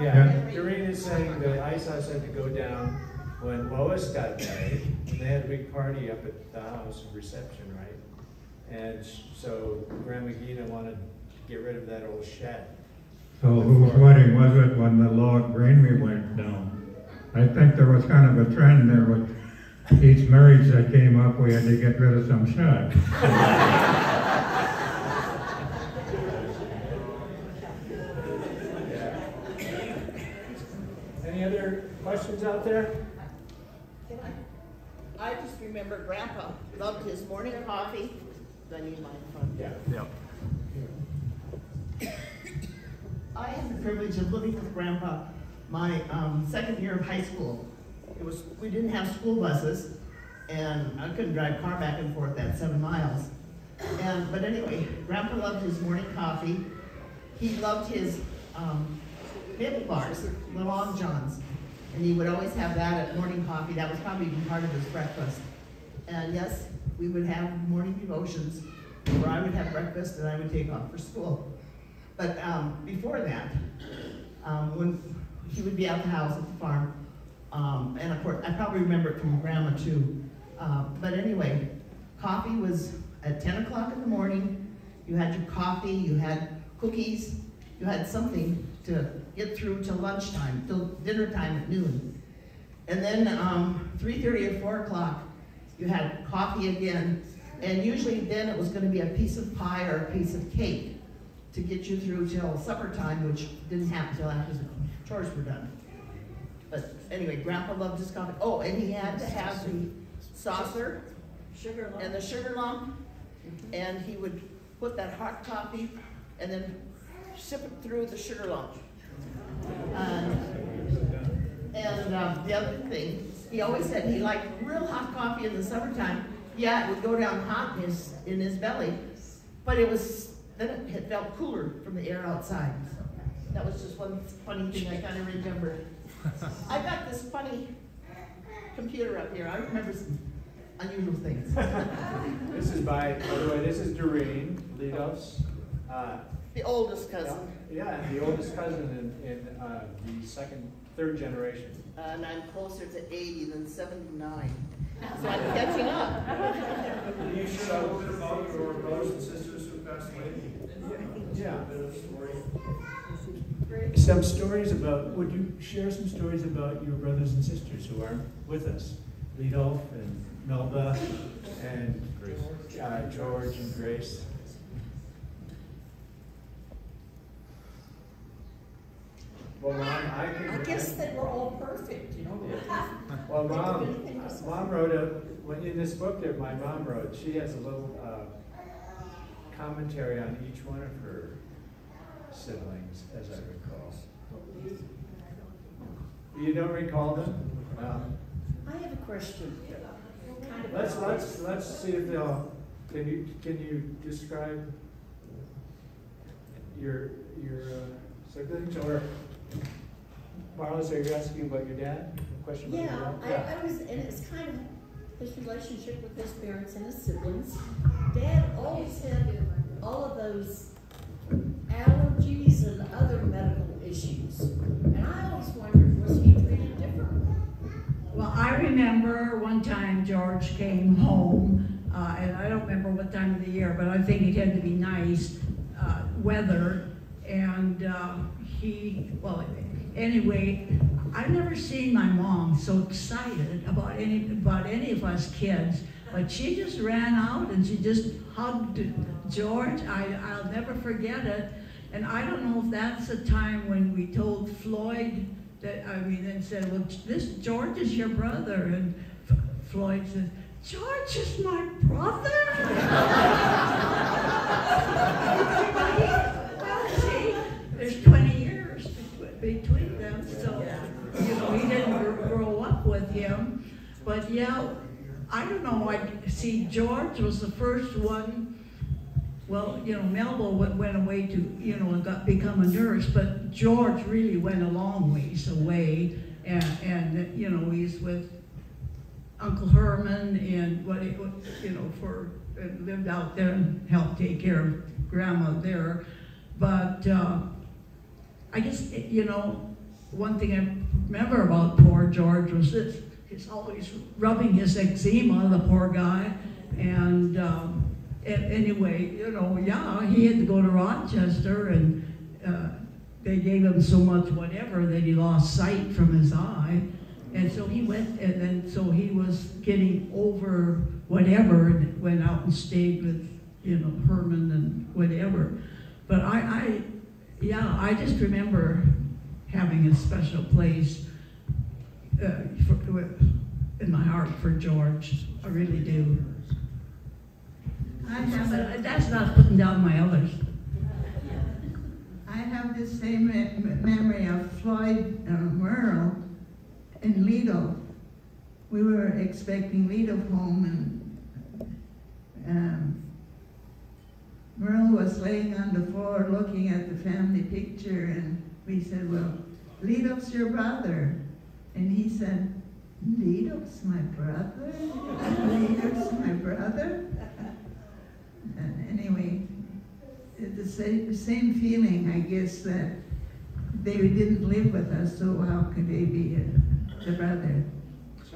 Yeah, Doreen is saying the ice house had to go down when Lois got married, and they had a big party up at the house, a reception, right? And so Grandma Gina wanted to get rid of that old shed. So whose wedding was it when the log granary went down? I think there was kind of a trend there with each marriage that came up, we had to get rid of some shed. Any other questions out there? I just remember Grandpa loved his morning coffee. Do I need my phone? Yeah. I had the privilege of living with Grandpa my second year of high school. We didn't have school buses, and I couldn't drive a car back and forth that 7 miles. But anyway, Grandpa loved his morning coffee. He loved his nibble bars, the Long Johns, and he would always have that at morning coffee. That was probably even part of his breakfast. And yes, we would have morning devotions where I would have breakfast and I would take off for school. But before that, when he would be at the house at the farm, and of course, I probably remember it from Grandma too. But anyway, coffee was at 10 o'clock in the morning. You had your coffee, you had cookies, you had something to get through till lunchtime, till dinner time at noon. And then 3:30 or 4 o'clock, you had coffee again. And usually then it was going to be a piece of pie or a piece of cake. to get you through till supper time, which didn't happen till after the chores were done. But anyway, Grandpa loved his coffee. Oh, and he had to have the saucer Sugar lump. and the sugar lump, and he would put that hot coffee and then sip it through the sugar lump. The other thing, he always said he liked real hot coffee in the summertime. Yeah, it would go down hot in his belly, but then it felt cooler from the air outside. So that was just one funny thing I kind of remember. I got this funny computer up here. I remember some unusual things. This is by the way, this is Doreen, Leo's. The oldest cousin. Yeah, and the oldest cousin in the third generation. And I'm closer to 80 than 79. So I'm catching up. Can you share a little bit about your brothers and sisters who passed away? Yeah. A bit of a story. Some stories about, would you share some stories about your brothers and sisters who aren't with us? Lidolf and Melba and George and Grace. Well, Mom, I guess they were all perfect, you know. Well, Mom wrote in this book that my mom wrote, she has a little commentary on each one of her siblings, as I recall. You don't recall them? No. I have a question. Let's see if they'll. Can you describe your siblings, or Marlis, are you asking about your dad? A question about your dad? I was, and it's kind of his relationship with his parents and his siblings. Dad always had all of those allergies and other medical issues, and I always wondered, was he treated differently? Well, I remember one time George came home, and I don't remember what time of the year, but I think it had to be nice weather, and anyway, I've never seen my mom so excited about any of us kids, but she just ran out and she just hugged George. I'll never forget it, and I don't know if that's the time when we told Floyd and said, well, this George is your brother, and Floyd said, George is my brother? Well, see, there's 20 years between them, so, he didn't grow up with him. But yeah, I don't know, George was the first one. Well, Melba went away to, and become a nurse, but George really went a long ways away, and he's with Uncle Herman and lived out there and helped take care of Grandma there. But I guess, one thing I remember about poor George was this: he's always rubbing his eczema, the poor guy, and anyway, he had to go to Rochester, and they gave him so much whatever that he lost sight from his eye, and so he went, and then so he was getting over whatever, and went out and stayed with Herman and whatever. But I just remember having a special place in my heart for George. I really do. But that's not putting down my others. I have the same memory of Floyd Merle in Lido. We were expecting Lido home, and Merle was laying on the floor looking at the family picture, and we said, well, Lido's your brother. And he said, Lido's my brother? Lido's my brother? And anyway, the same feeling, I guess, that they didn't live with us, so how could they be the brother?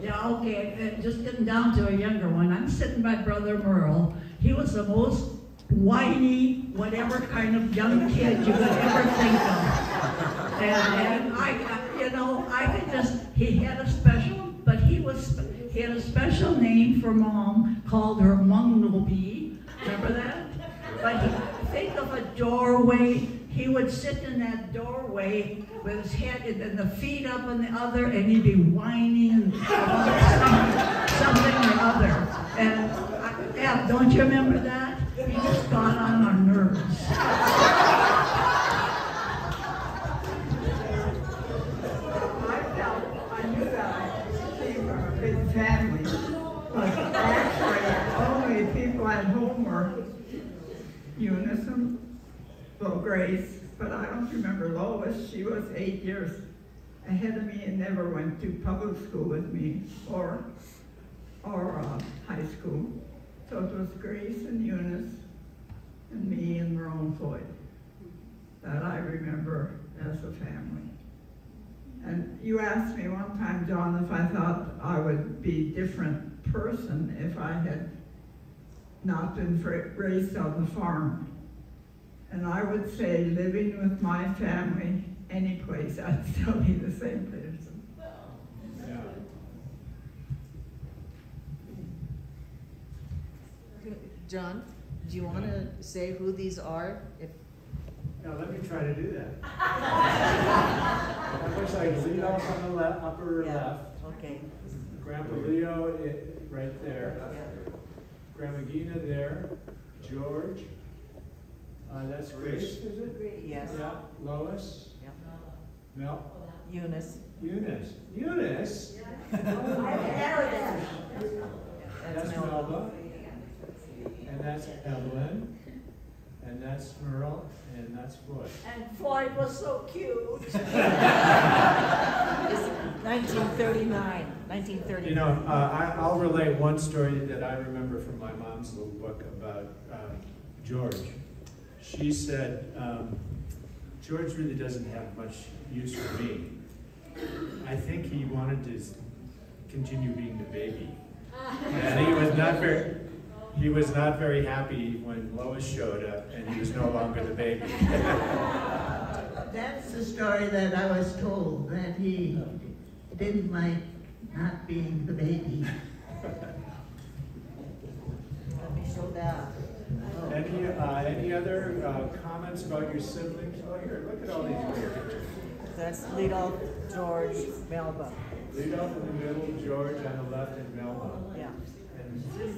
Yeah, okay, and just getting down to a younger one. I'm sitting by Brother Merle. He was the most whiny, whatever kind of young kid you could ever think of. And I could just, he had a special name for Mom, called her Munglebee. Remember that? But think of a doorway. He would sit in that doorway with his head and the feet up on the other, and he'd be whining about something or other. And yeah, don't you remember that? He just got on our nerves. I knew that I came from a big family, but actually, only people at home were Eunice and little Grace, but I don't remember Lois. She was 8 years ahead of me and never went to public school with me or high school. So it was Grace and Eunice and me and Merle Floyd that I remember as a family. And you asked me one time, John, if I thought I would be a different person if I had not been raised on the farm. And I would say, living with my family, any place, I'd still be the same person. John, do you want to say who these are? Now let me try to do that. That looks like Leo on the upper left. Okay. Grandpa Leo right there. Yeah. Grandma Gina there. George. That's Grace, is it? Yes. Yeah. Lois. Yeah. Mel. Eunice. Eunice. Eunice? I've heard that. That's Melba. And that's Evelyn. And that's Merle. And that's Floyd. And Floyd was so cute. It's 1939. 1939. You know, I'll relate one story that I remember from my mom's little book about George. She said, George really doesn't have much use for me. I think he wanted to continue being the baby. And he was not very happy when Lois showed up and he was no longer the baby. That's the story that I was told, that he didn't like not being the baby. Let me show that. Any other comments about your siblings? Oh, here, look at all these pictures. That's Leo, George, Melba. Leo in the middle, George on the left, and Melba. Yeah. And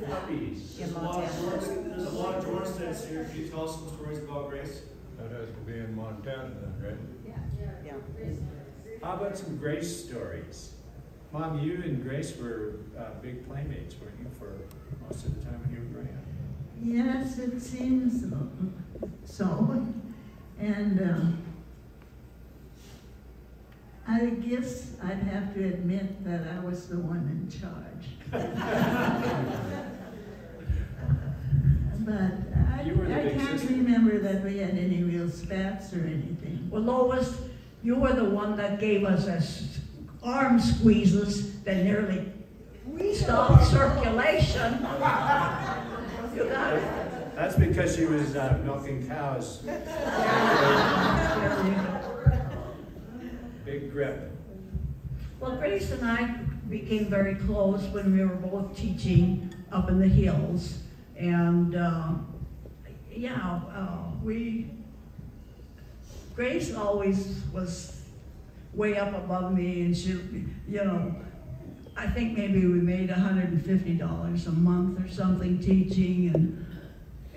puppies. In Montana. There's a lot of George that's here. Can you tell us some stories about Grace? That has to be in Montana then, right? Yeah. How about some Grace stories? Mom, you and Grace were big playmates, weren't you, for most of the time when you were growing up? Yes, it seems so. And I guess I'd have to admit that I was the one in charge. But I can't remember that we had any real spats or anything. Well, Lois, you were the one that gave us arm squeezes that nearly stopped circulation. You got it. That's because she was milking cows. Big grip. Well, Grace and I became very close when we were both teaching up in the hills. And Grace always was way up above me, and she, you know, I think maybe we made $150 a month or something teaching,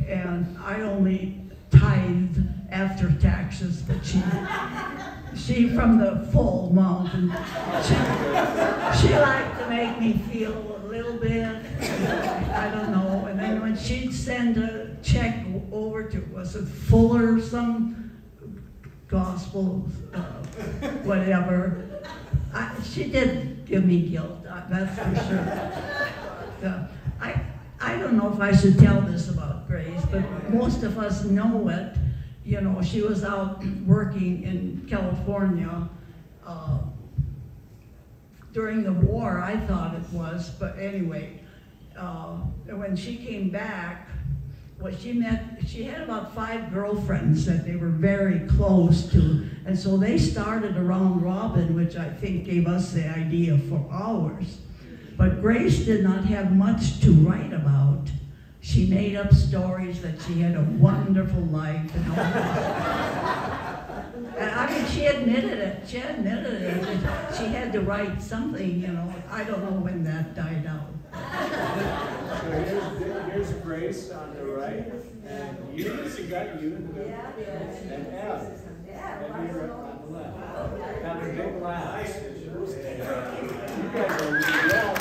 and I only tithed after taxes, but she from the full amount, and she liked to make me feel a little bit, I don't know, and then when she'd send a check over to, was it Fuller, some gospel, whatever, she did give me guilt, that's for sure. I don't know if I should tell this about Grace, but most of us know it. You know, she was out working in California during the war, I thought it was, but anyway, when she came back, well, she had about 5 girlfriends that they were very close to, and so they started a round robin, which I think gave us the idea for ours. But Grace did not have much to write about, She made up stories that she had a wonderful life and all and I mean, she admitted it. She admitted it. She had to write something, you know. I don't know when that died out. So here's Grace on the right, and Eunice, you got you in the middle, and Al, and you're on the left. Now the big laughs. You guys are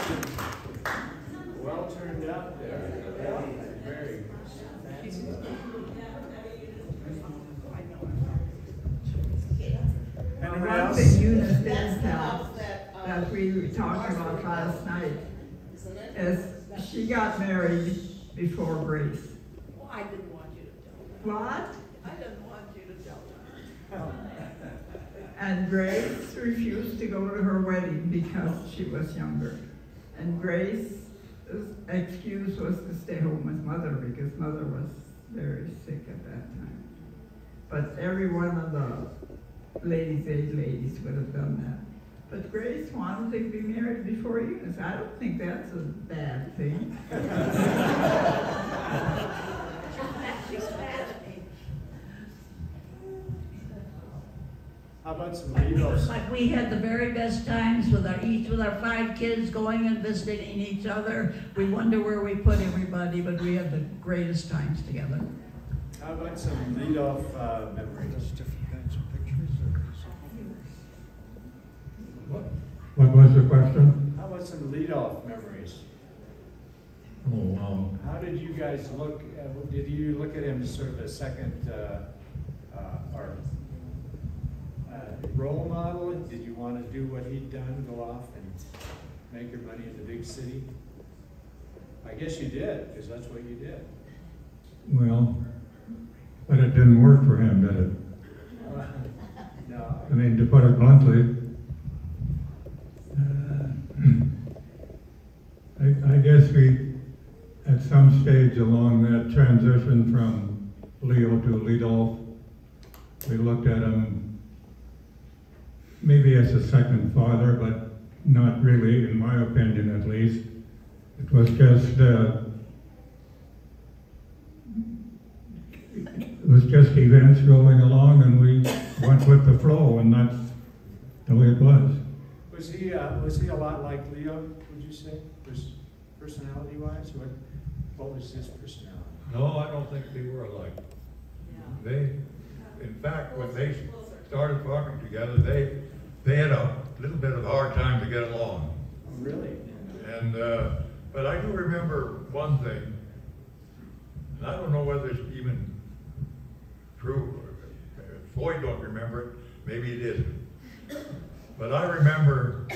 well turned out there. Very fancy. Anyone One else? thing Eunice didn't tell that we talked about last night is she got married before Grace. Well, I didn't want you to tell her. What? I didn't want you to tell her. And Grace refused to go to her wedding because she was younger. And Grace's excuse was to stay home with Mother because Mother was very sick at that time. But every one of the ladies' aid ladies would have done that. But Grace wanted to be married before Eunice. I don't think that's a bad thing. She's mad at me. How about some lead-offs? Like we had the very best times with each with our 5 kids going and visiting each other. We wonder where we put everybody, but we had the greatest times together. How about some lead-off memories? What was the question? How about some lead-off memories? Oh, wow. How did you guys look? Did you look at him as sort of a second or role model? Did you want to do what he'd done, go off and make your money in the big city? I guess you did, because that's what you did. Well, but it didn't work for him, did it? No. I mean, to put it bluntly, I guess we, at some stage along that transition from Leo to Lidolf, we looked at him maybe as a second father, but not really, in my opinion at least. It was just events rolling along, and we went with the flow, and that's the way it was. Was he a lot like Leo, would you say? Personality-wise? What was his personality? No, I don't think they were alike. They, in fact, when they started talking together, they had a little bit of a hard time to get along. Oh, really? And but I do remember one thing, and I don't know whether it's even true. If Floyd don't remember it, maybe it isn't. But I remember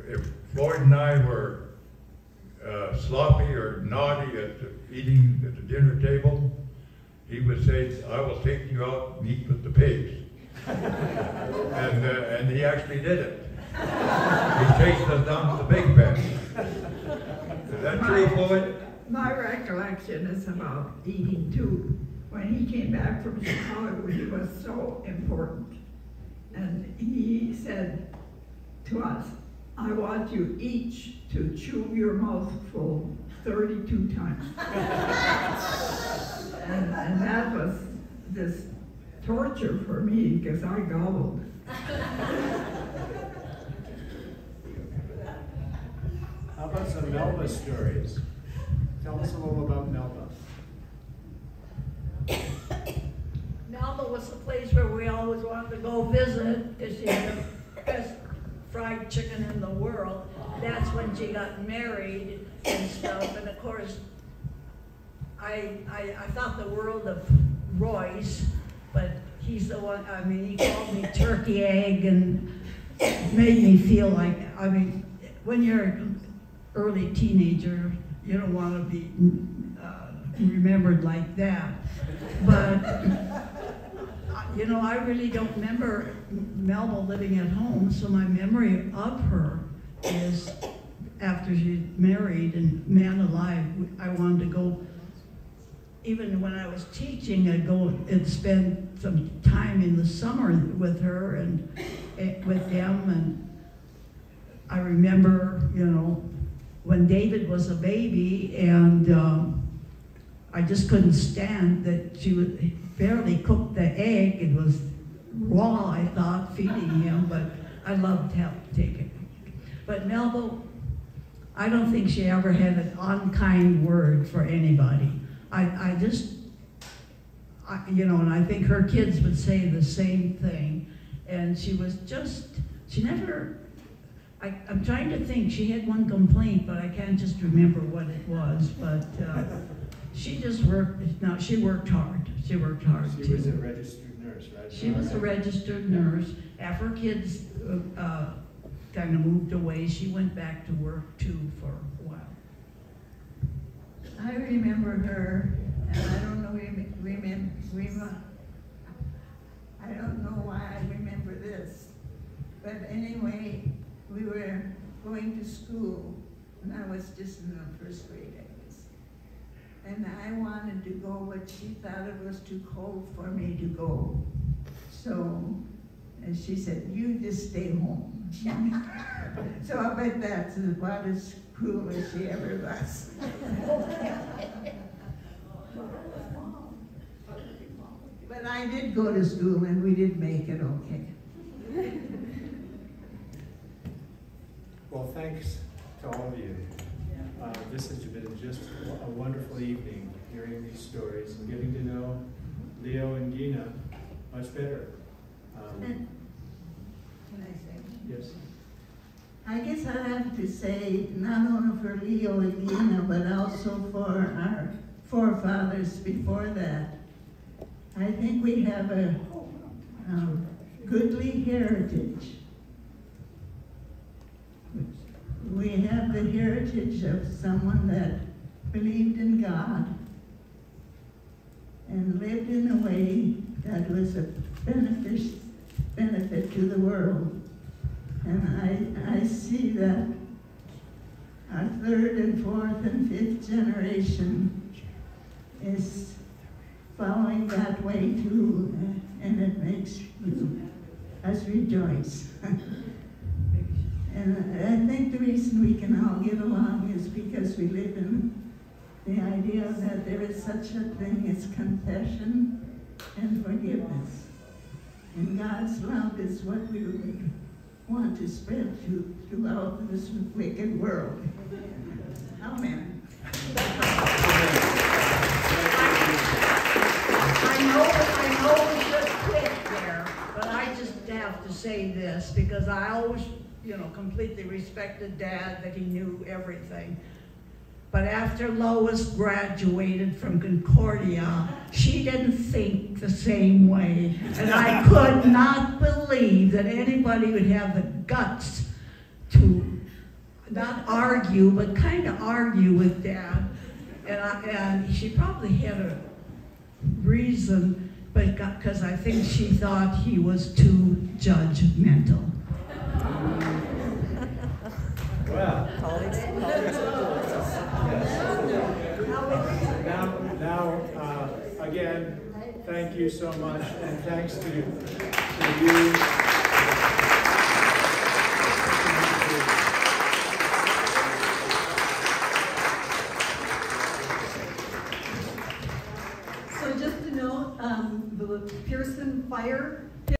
if Floyd and I were sloppy or naughty at eating at the dinner table, he would say, "I will take you out and eat with the pigs." and he actually did it. He chased us down to the big pen. Is that true, Floyd? My recollection is about eating too. When he came back from Chicago, he was so important. And he said to us, "I want you each to chew your mouth full 32 times. and that was this torture for me because I gobbled. How about some Melba stories? Tell us a little about Melba. Melba was the place where we always wanted to go visit because she had the best fried chicken in the world. That's when she got married and stuff. And of course, I thought the world of Royce, but he's the one, I mean, he called me turkey egg and made me feel like, I mean, when you're an early teenager, you don't want to be remembered like that. But, you know, I really don't remember Melba living at home, so my memory of her is after she married and man alive, I wanted to go, even when I was teaching, I'd go and spend some time in the summer with her and with them. And I remember, you know, when David was a baby, and I just couldn't stand that she would barely cook the egg. It was raw, I thought, feeding him, but I loved to take it. But Melba, I don't think she ever had an unkind word for anybody. You know, and I think her kids would say the same thing. And she was just, she never, I'm trying to think, she had one complaint, but I can't just remember what it was. But she just worked, no, she worked hard. She worked hard too. She was a registered nurse, right? She was a registered nurse. After her kids kind of moved away, she went back to work too for a while. I remember her, and I don't know, I don't know why I remember this, but anyway, we were going to school, and I was just in the first grade, I guess. And I wanted to go, but she thought it was too cold for me to go. So, and she said, you just stay home. So I bet that's about as cruel as she ever was. But I did go to school, and we did make it okay. Well, thanks to all of you. This has been just a wonderful evening, hearing these stories and getting to know Leo and Gina much better. Can I say? Yes. I guess I have to say, not only for Leo and Gina, but also for our forefathers before that. I think we have a goodly heritage. We have the heritage of someone that believed in God and lived in a way that was a benefit to the world. And I see that our third and fourth and fifth generation is following that way too, and it makes us rejoice. And I think the reason we can all get along is because we live in the idea that there is such a thing as confession and forgiveness. And God's love is what we would want to spread throughout this wicked world. Amen. I know we should quit there, but I just have to say this because I always, completely respected Dad, that he knew everything. But after Lois graduated from Concordia, she didn't think the same way. And I could not believe that anybody would have the guts to not argue, but kind of argue with Dad. And she probably had a reason, but because I think she thought he was too judgmental. Well, now, again, thank you so much, and thanks to you.